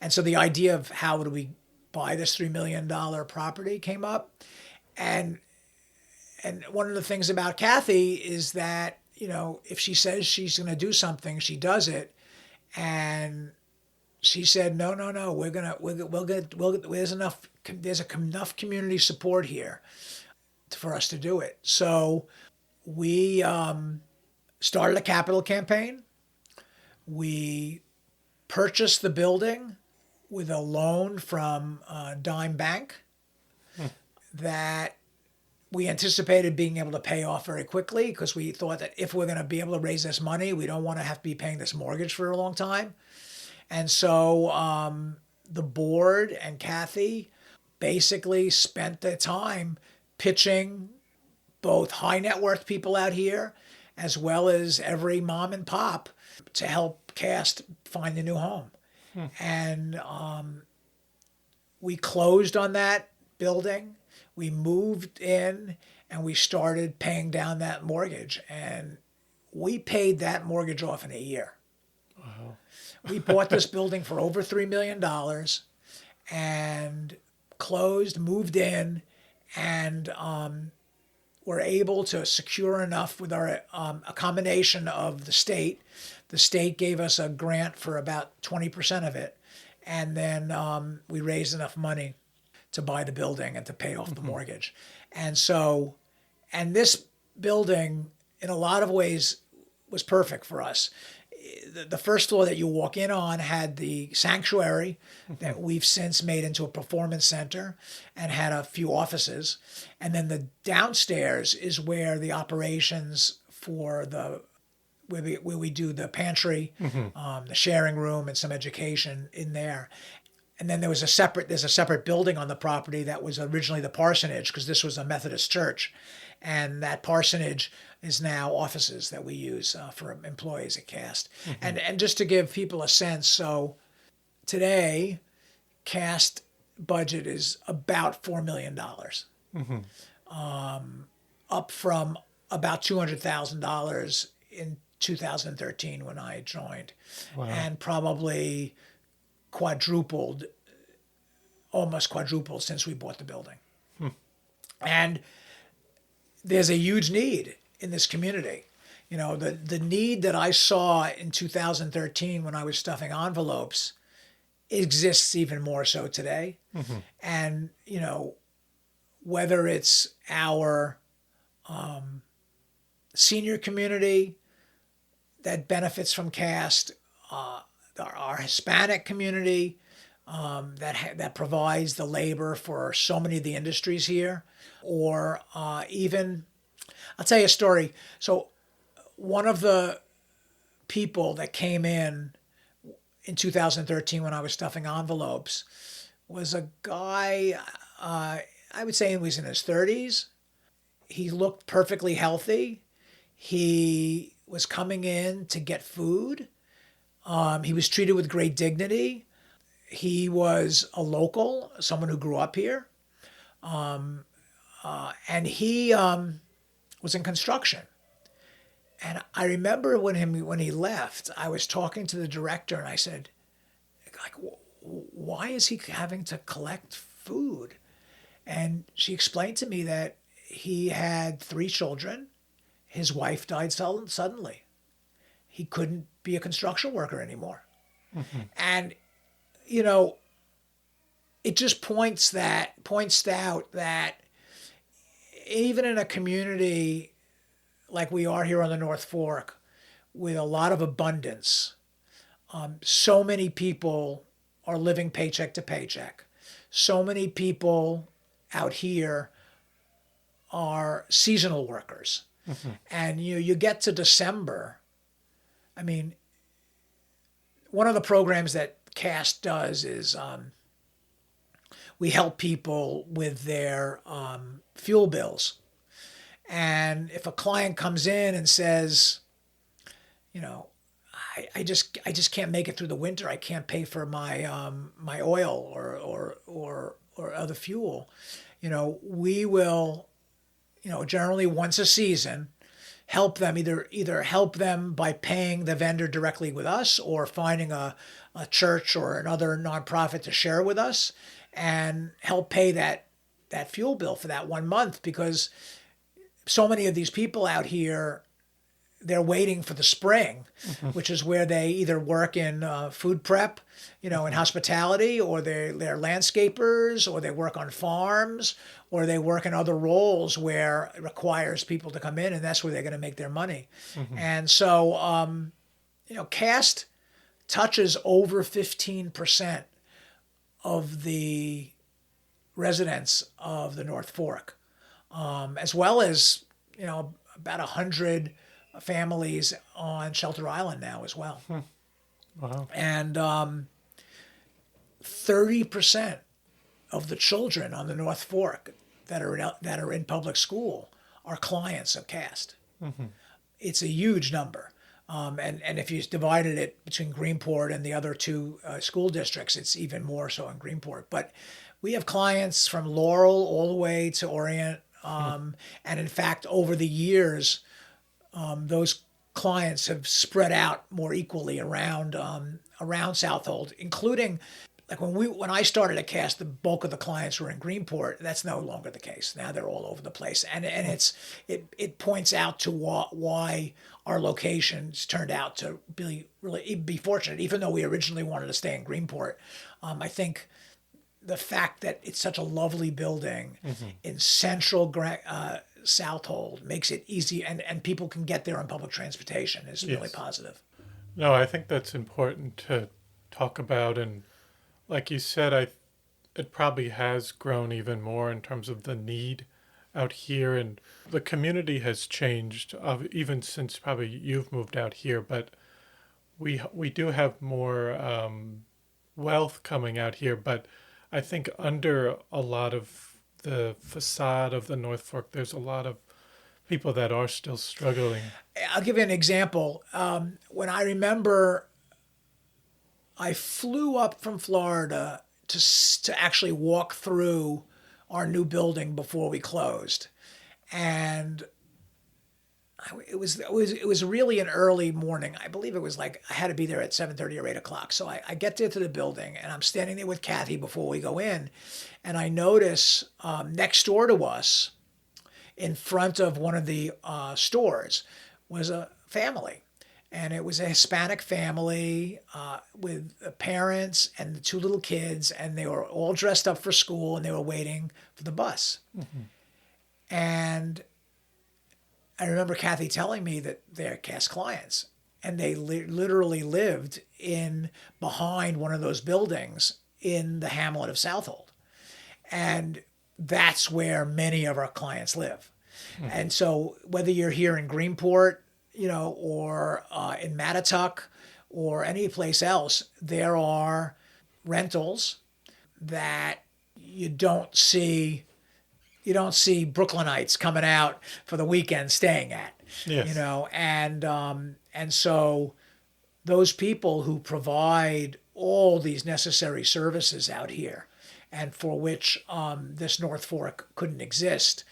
And so the idea of how do we buy this $3 million property came up. And one of the things about Kathy is that, if she says she's going to do something, she does it. And she said, no, there's enough community support here for us to do it. So we started a capital campaign. We purchased the building with a loan from Dime Bank that we anticipated being able to pay off very quickly, because we thought that if we're going to be able to raise this money, we don't want to have to be paying this mortgage for a long time. And so the board and Kathy basically spent their time pitching both high net worth people out here as well as every mom and pop to help CAST find a new home. And we closed on that building. We moved in and we started paying down that mortgage. And we paid that mortgage off in a year. Wow. We bought this building for over $3 million and closed, moved in, and were able to secure enough with our a combination of the state. The state gave us a grant for about 20% of it. And then we raised enough money to buy the building and to pay off the mortgage. And so, and this building in a lot of ways was perfect for us. the first floor that you walk in on had the sanctuary that we've since made into a performance center and had a few offices. And then the downstairs is where the operations for where we do the pantry, the sharing room, and some education in there. And then there's a separate building on the property that was originally the parsonage, because this was a Methodist church. And that parsonage is now offices that we use for employees at CAST. And just to give people a sense, so today, CAST budget is about $4 million, up from about $200,000 in 2013 when I joined, and probably almost quadrupled since we bought the building. And there's a huge need in this community. You know, the need that I saw in 2013 when I was stuffing envelopes exists even more so today. And, you know, whether it's our senior community that benefits from CAST, our Hispanic community that provides the labor for so many of the industries here, or even, I'll tell you a story. So one of the people that came in 2013 when I was stuffing envelopes was a guy, I would say he was in his 30s. He looked perfectly healthy. He was coming in to get food. He was treated with great dignity. He was a local, someone who grew up here. And he was in construction. And I remember when he left, I was talking to the director and I said, like, why is he having to collect food? And she explained to me that he had 3 children. His wife died suddenly. He couldn't be a construction worker anymore. And, you know, it just points out that even in a community like we are here on the North Fork, with a lot of abundance, so many people are living paycheck to paycheck. So many people out here are seasonal workers. And you get to December. I mean, one of the programs that CAST does is we help people with their fuel bills. And if a client comes in and says, you know, I just can't make it through the winter. I can't pay for my my oil or other fuel. You know, we will, you know, generally once a season, help them either help them by paying the vendor directly with us, or finding a church or another nonprofit to share with us and help pay that fuel bill for that 1 month, because so many of these people out here, they're waiting for the spring, which is where they either work in food prep, you know, in hospitality, or they're landscapers, or they work on farms, or they work in other roles where it requires people to come in, and that's where they're going to make their money. And so, you know, CAST touches over 15% of the residents of the North Fork, as well as, you know, about 100 families on Shelter Island now as well. Wow. And 30% of the children on the North Fork that are in public school are clients of CAST. It's a huge number. And if you divided it between Greenport and the other 2 school districts, it's even more so in Greenport. But we have clients from Laurel all the way to Orient. And in fact, over the years, those clients have spread out more equally around Southold, including, like when I started at CAST, the bulk of the clients were in Greenport. That's no longer the case. Now they're all over the place, and it points out to why our locations turned out to really be fortunate, even though we originally wanted to stay in Greenport. I think the fact that it's such a lovely building in central Southold makes it easy, and people can get there on public transportation is really positive. No, I think that's important to talk about. And like you said, it probably has grown even more in terms of the need out here. And the community has changed even since probably you've moved out here. But we do have more wealth coming out here. But I think under a lot of the facade of the North Fork, there's a lot of people that are still struggling. I'll give you an example. When I remember I flew up from Florida to actually walk through our new building before we closed, and it was really an early morning. I believe it was like I had to be there at 7:30 or 8 o'clock. So I get there to the building, and I'm standing there with Kathy before we go in, and I notice next door to us, in front of one of the stores, was a family. And it was a Hispanic family with parents and the two little kids, and they were all dressed up for school, and they were waiting for the bus. And I remember Kathy telling me that they're CAST clients, and they literally lived in behind one of those buildings in the hamlet of Southold, and that's where many of our clients live. And so whether you're here in Greenport, or in Mattituck or any place else, there are rentals that you don't see. You don't see Brooklynites coming out for the weekend staying at, Yes. and so those people who provide all these necessary services out here, and for which this North Fork couldn't exist,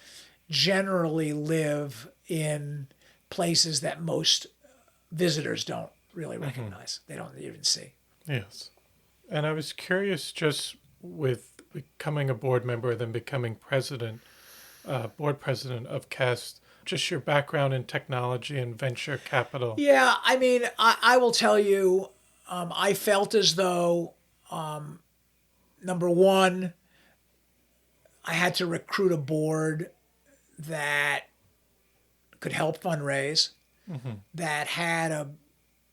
generally live in places that most visitors don't really recognize. They don't even see. Yes. And I was curious, just with becoming a board member, then becoming board president of CAST, just your background in technology and venture capital. Yeah, I mean, I will tell you, I felt as though, number one, I had to recruit a board that could help fundraise, that had a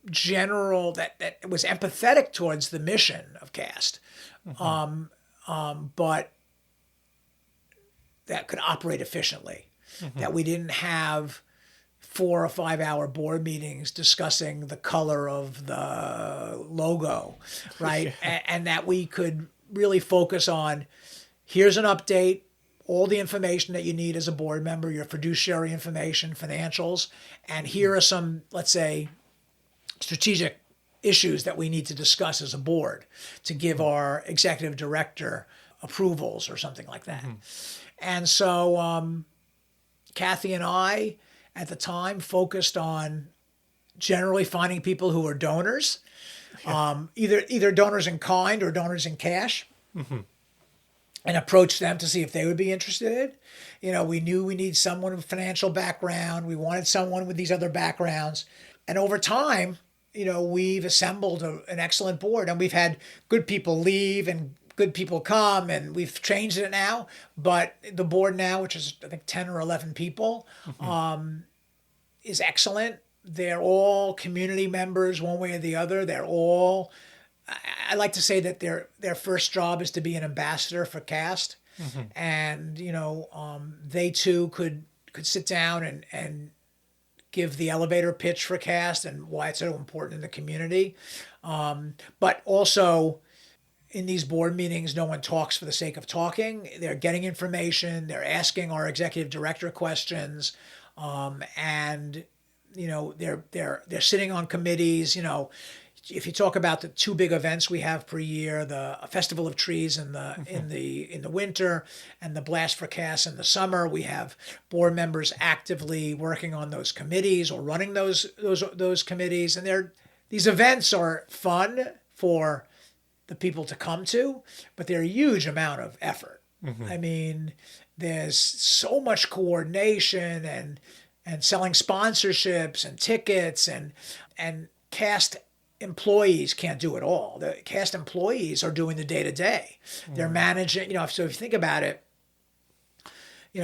that was empathetic towards the mission of CAST, but that could operate efficiently. That we didn't have 4 or 5 hour board meetings discussing the color of the logo, right? And that we could really focus on, here's an update, all the information that you need as a board member, your fiduciary information, financials, and here are some, let's say, strategic issues that we need to discuss as a board to give our executive director approvals or something like that. And so Kathy and I, at the time, focused on generally finding people who are donors, either donors in kind or donors in cash, and approach them to see if they would be interested. We knew we need someone with financial background. We wanted someone with these other backgrounds. And over time, we've assembled an excellent board, and we've had good people leave and good people come, and we've changed it now. But the board now, which is I think 10 or 11 people, is excellent. They're all community members one way or the other. They're all, I like to say that their first job is to be an ambassador for CAST. And, they too could sit down and give the elevator pitch for CAST and why it's so important in the community. But also, in these board meetings, no one talks for the sake of talking. They're getting information. They're asking our executive director questions, and they're sitting on committees. If you talk about the two big events we have per year, the Festival of Trees in the winter and the Blast for CAST in the summer, we have board members actively working on those committees or running those committees, and these events are fun for the people to come to, but they're a huge amount of effort. I mean, there's so much coordination and selling sponsorships and tickets, and CAST employees can't do it all. The CAST employees are doing the day-to-day. They're managing, so if you think about it,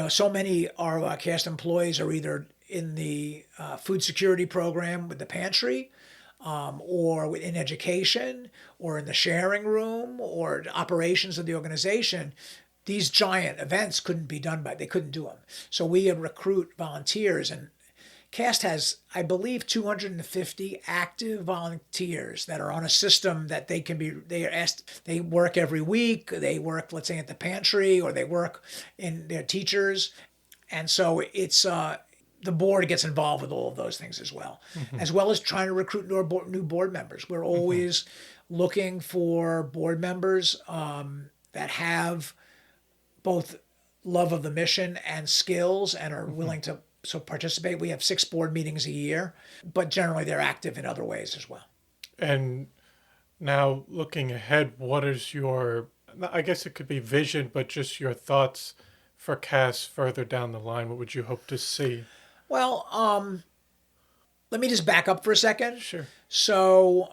so many of our CAST employees are either in the food security program with the pantry, or in education, or in the sharing room, or operations of the organization, these giant events couldn't be done they couldn't do them. So we recruit volunteers, and CAST has, I believe, 250 active volunteers that are on a system that they work every week. They work, let's say, at the pantry, or they work in their teachers. And so it's, the board gets involved with all of those things as well as trying to recruit new board members. We're always looking for board members that have both love of the mission and skills and are willing to participate. We have 6 board meetings a year, but generally they're active in other ways as well. And now looking ahead, what is your, I guess it could be vision, but just your thoughts for CAS further down the line? What would you hope to see? Well, let me just back up for a second. Sure. So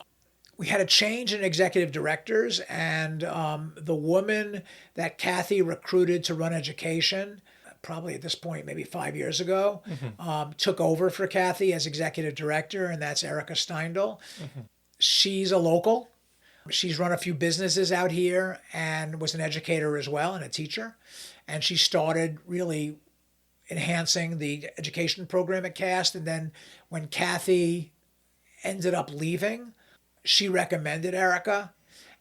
we had a change in executive directors, and the woman that Kathy recruited to run education, probably at this point, maybe 5 years ago, took over for Kathy as executive director, and that's Erica Steindl. She's a local. She's run a few businesses out here and was an educator as well and a teacher. And she started really enhancing the education program at CAST. And then when Kathy ended up leaving, she recommended Erica.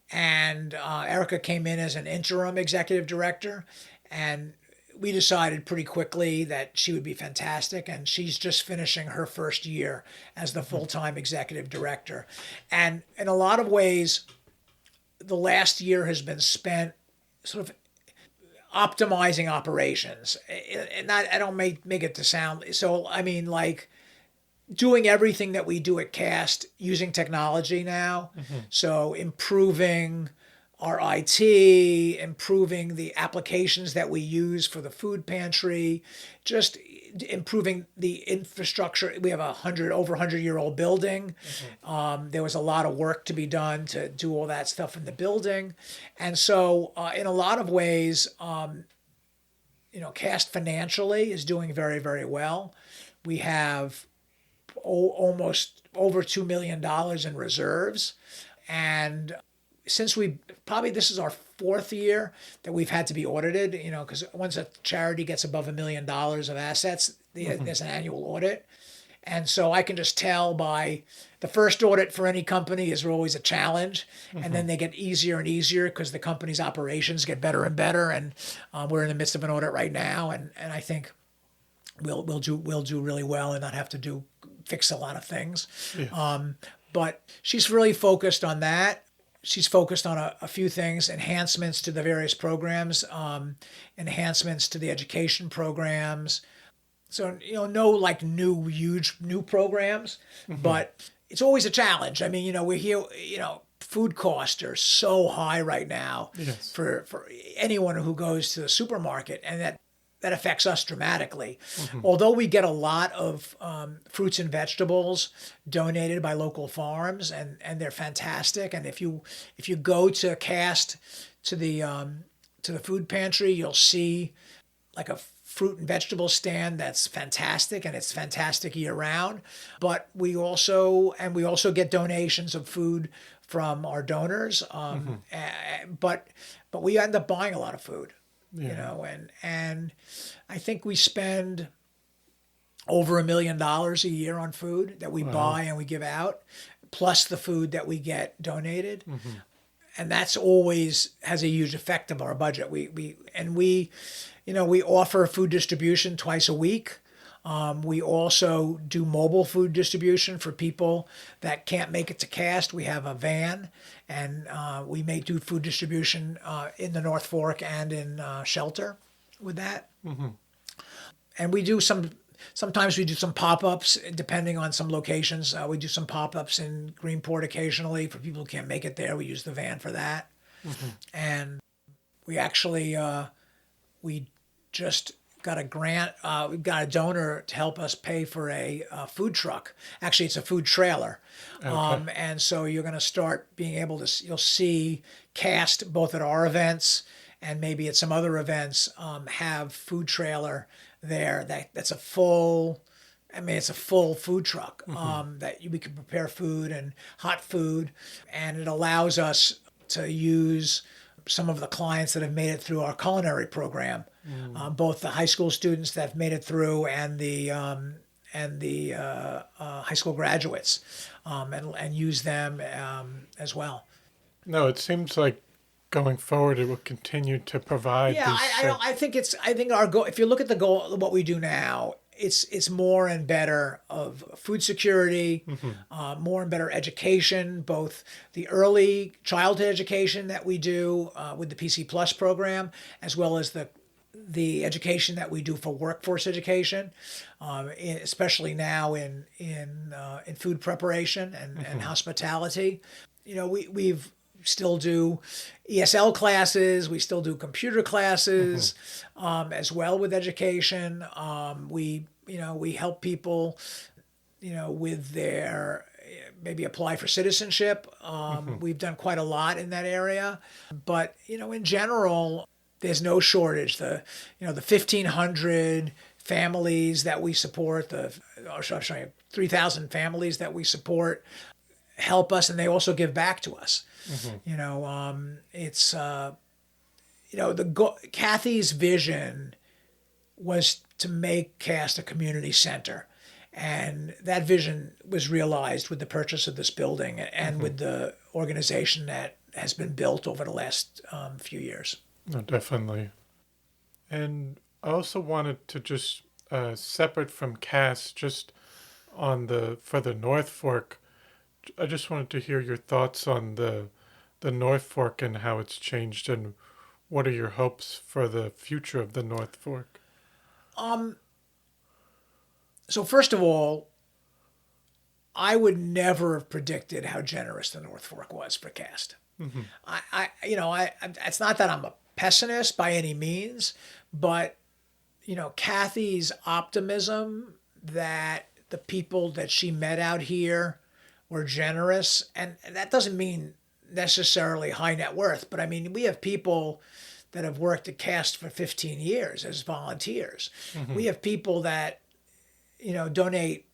And Erica came in as an interim executive director. And we decided pretty quickly that she would be fantastic, and she's just finishing her first year as the full-time executive director. And in a lot of ways, the last year has been spent sort of optimizing operations. And I don't make it to sound, so I mean, like, doing everything that we do at CAST using technology now. So improving our IT, improving the applications that we use for the food pantry, just improving the infrastructure. We have over 100-year-old building. There was a lot of work to be done to do all that stuff in the building. And so in a lot of ways, CAST financially is doing very, very well. We have almost over $2 million in reserves. And since this is our 4th year that we've had to be audited, because once a charity gets above $1 million of assets, there's an annual audit. And so I can just tell by the first audit for any company is always a challenge. And then they get easier and easier because the company's operations get better and better. And we're in the midst of an audit right now. And I think we'll do really well and not have to fix a lot of things. Yeah. But she's really focused on that. She's focused on a few things: enhancements to the various programs, enhancements to the education programs. So, no like huge new programs, but it's always a challenge. I mean, we're here, food costs are so high right now. Yes. For anyone who goes to the supermarket, and that affects us dramatically. Although we get a lot of fruits and vegetables donated by local farms, and they're fantastic. And if you go to CAST to the food pantry, you'll see like a fruit and vegetable stand that's fantastic, and it's fantastic year round. But we also get donations of food from our donors. But we end up buying a lot of food. Yeah. And I think we spend over $1 million a year on food that we buy and we give out, plus the food that we get donated. And that's always has a huge effect of our budget. We offer food distribution twice a week. We also do mobile food distribution for people that can't make it to CAST. We have a van, and we may do food distribution in the North Fork and in Shelter with that. And we do sometimes we do some pop-ups depending on some locations. We do some pop-ups in Greenport occasionally for people who can't make it there. We use the van for that. And we actually, we just got a grant. We've got a donor to help us pay for a food truck. Actually, it's a food trailer. Okay. And so you're going to start being able to, you'll see CAST both at our events and maybe at some other events have food trailer there. That's a full I mean, it's a full food truck that we can prepare food and hot food, and it allows us to use some of the clients that have made it through our culinary program, both the high school students that have made it through and the high school graduates, and use them as well. No, it seems like going forward it will continue to provide Yeah, these. I think our goal. If you look at the goal, what we do now, it's more and better of food security, more and better education, both the early childhood education that we do with the PC Plus program, as well as the education that we do for workforce education, especially now in food preparation and hospitality. You know, we've still do ESL classes. We still do computer classes as well with education. We help people, with their maybe apply for citizenship. We've done quite a lot in that area, but in general, there's no shortage. The 1,500 families that we support, 3,000 families that we support help us, and they also give back to us. It's Kathy's vision was to make CAST a community center, and that vision was realized with the purchase of this building and with the organization that has been built over the last few years. No, definitely. And I also wanted to just separate from CAST, just for the North Fork. I just wanted to hear your thoughts on the North Fork and how it's changed, and what are your hopes for the future of the North Fork? So first of all, I would never have predicted how generous the North Fork was for CAST. It's not that I'm a pessimist by any means, but Kathy's optimism that the people that she met out here were generous, and that doesn't mean necessarily high net worth, but I mean, we have people that have worked at CAST for 15 years as volunteers. We have people that, donate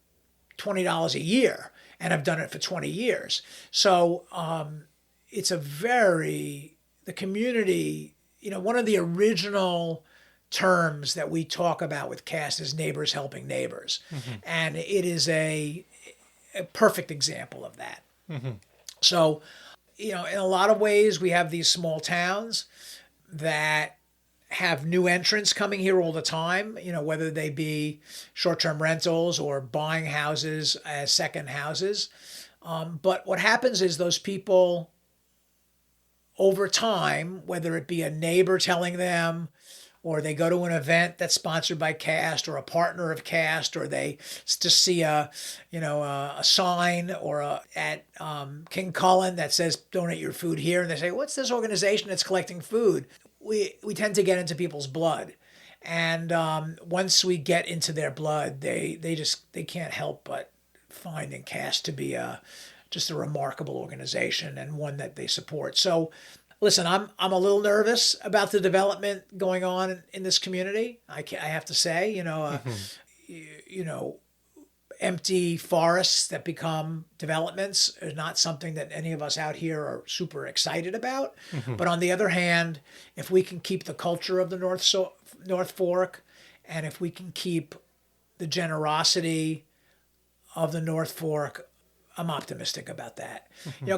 $20 a year and have done it for 20 years. So it's the community, one of the original terms that we talk about with CAST is neighbors helping neighbors. And it is a perfect example of that. So, in a lot of ways, we have these small towns that have new entrants coming here all the time, whether they be short-term rentals or buying houses as second houses. But what happens is those people over time, whether it be a neighbor telling them, or they go to an event that's sponsored by CAST or a partner of CAST, or they just see a sign at King Cullen that says donate your food here, and they say, what's this organization that's collecting food? We tend to get into people's blood, and once we get into their blood, they can't help but find in CAST to be just a remarkable organization and one that they support. So. Listen, I'm a little nervous about the development going on in this community. I have to say, empty forests that become developments are not something that any of us out here are super excited about. But on the other hand, if we can keep the culture of the North Fork, and if we can keep the generosity of the North Fork, I'm optimistic about that.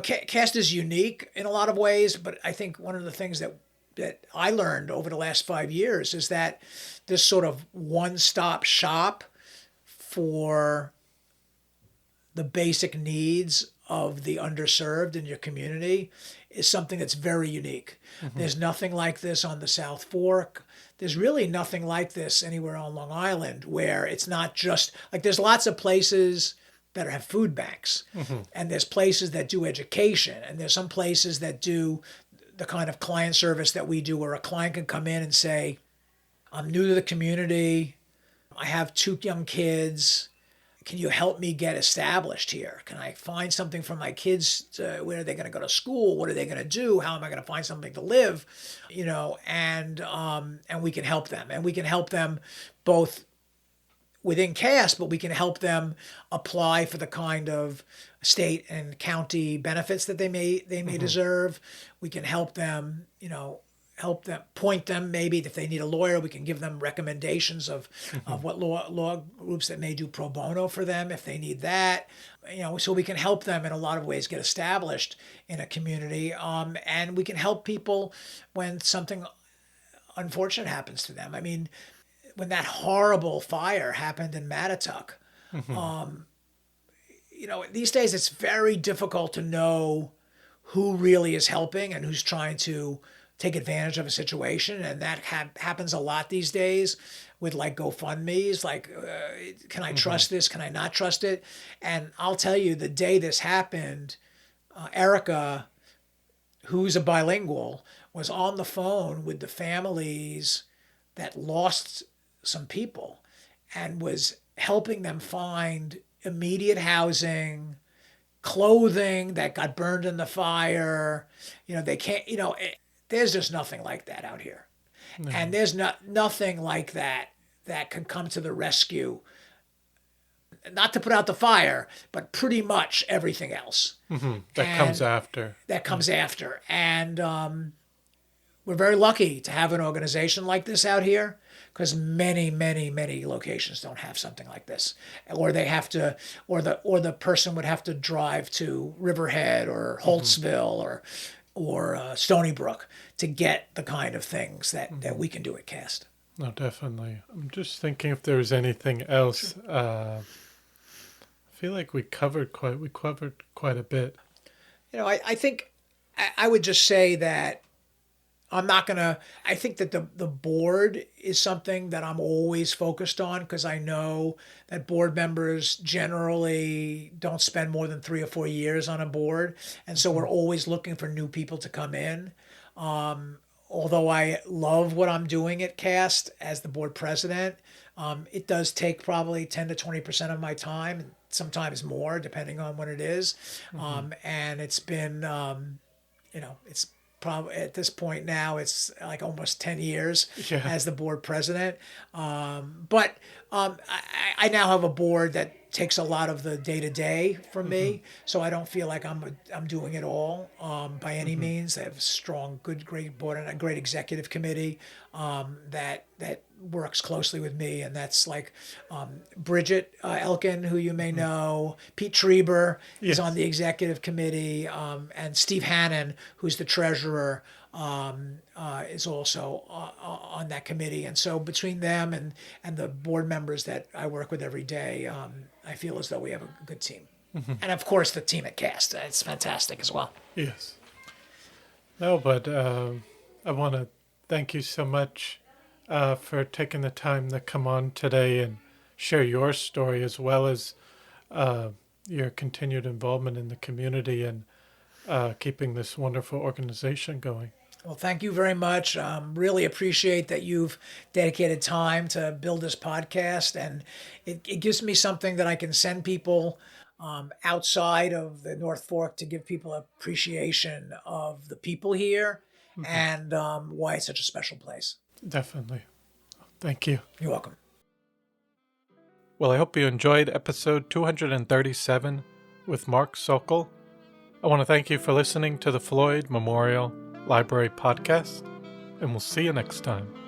CAST is unique in a lot of ways, but I think one of the things that I learned over the last 5 years is that this sort of one-stop shop for the basic needs of the underserved in your community is something that's very unique. There's nothing like this on the South Fork. There's really nothing like this anywhere on Long Island, where it's not just like there's lots of places that have food banks, and there's places that do education, and there's some places that do the kind of client service that we do, where a client can come in and say, I'm new to the community, I have 2 young kids, can you help me get established here? Can I find something for my kids? Where are they going to go to school? What are they going to do? How am I going to find something to live? And we can help them, and we can help them both within caste, but we can help them apply for the kind of state and county benefits that they may deserve. We can help them, point them, maybe if they need a lawyer, we can give them recommendations of what law groups that may do pro bono for them if they need that. So we can help them in a lot of ways get established in a community, and we can help people when something unfortunate happens to them. I mean, when that horrible fire happened in Mattituck, these days it's very difficult to know who really is helping and who's trying to take advantage of a situation. And that happens a lot these days with like GoFundMe's, like, can I trust this? Can I not trust it? And I'll tell you, the day this happened, Erica, who's a bilingual, was on the phone with the families that lost some people and was helping them find immediate housing, clothing that got burned in the fire. They can't, there's just nothing like that out here. No. And there's nothing like that can come to the rescue, not to put out the fire, but pretty much everything else. That comes after. That comes after. And we're very lucky to have an organization like this out here, because many, many, many locations don't have something like this, or they have to, or the person would have to drive to Riverhead or Holtzville or Stony Brook to get the kind of things that we can do at CAST. No, definitely. I'm just thinking if there's anything else. I feel like we covered quite a bit. I think I would just say that I think that the board is something that I'm always focused on, because I know that board members generally don't spend more than 3 or 4 years on a board. And so we're always looking for new people to come in. Although I love what I'm doing at CAST as the board president, it does take probably 10 to 20% of my time, sometimes more, depending on what it is. And it's been, it's probably at this point now, it's like almost 10 years as the board president. But I now have a board that takes a lot of the day-to-day from me, so I don't feel like I'm doing it all by any means. I have a strong, great board and a great executive committee that works closely with me, and that's like Bridget Elkin, who you may know, Pete Trieber is on the executive committee, and Steve Hannon, who's the treasurer, is also on that committee. And so between them and the board members that I work with every day, I feel as though we have a good team. And of course the team at CAST, it's fantastic as well. Yes. No, but I want to thank you so much for taking the time to come on today and share your story, as well as your continued involvement in the community and keeping this wonderful organization going. Well, thank you very much. Really appreciate that you've dedicated time to build this podcast, and it gives me something that I can send people outside of the North Fork to give people appreciation of the people here and why it's such a special place. Definitely. Thank you. You're welcome. Well, I hope you enjoyed episode 237 with Marc Sokol. I want to thank you for listening to the Floyd Memorial Library Podcast, and we'll see you next time.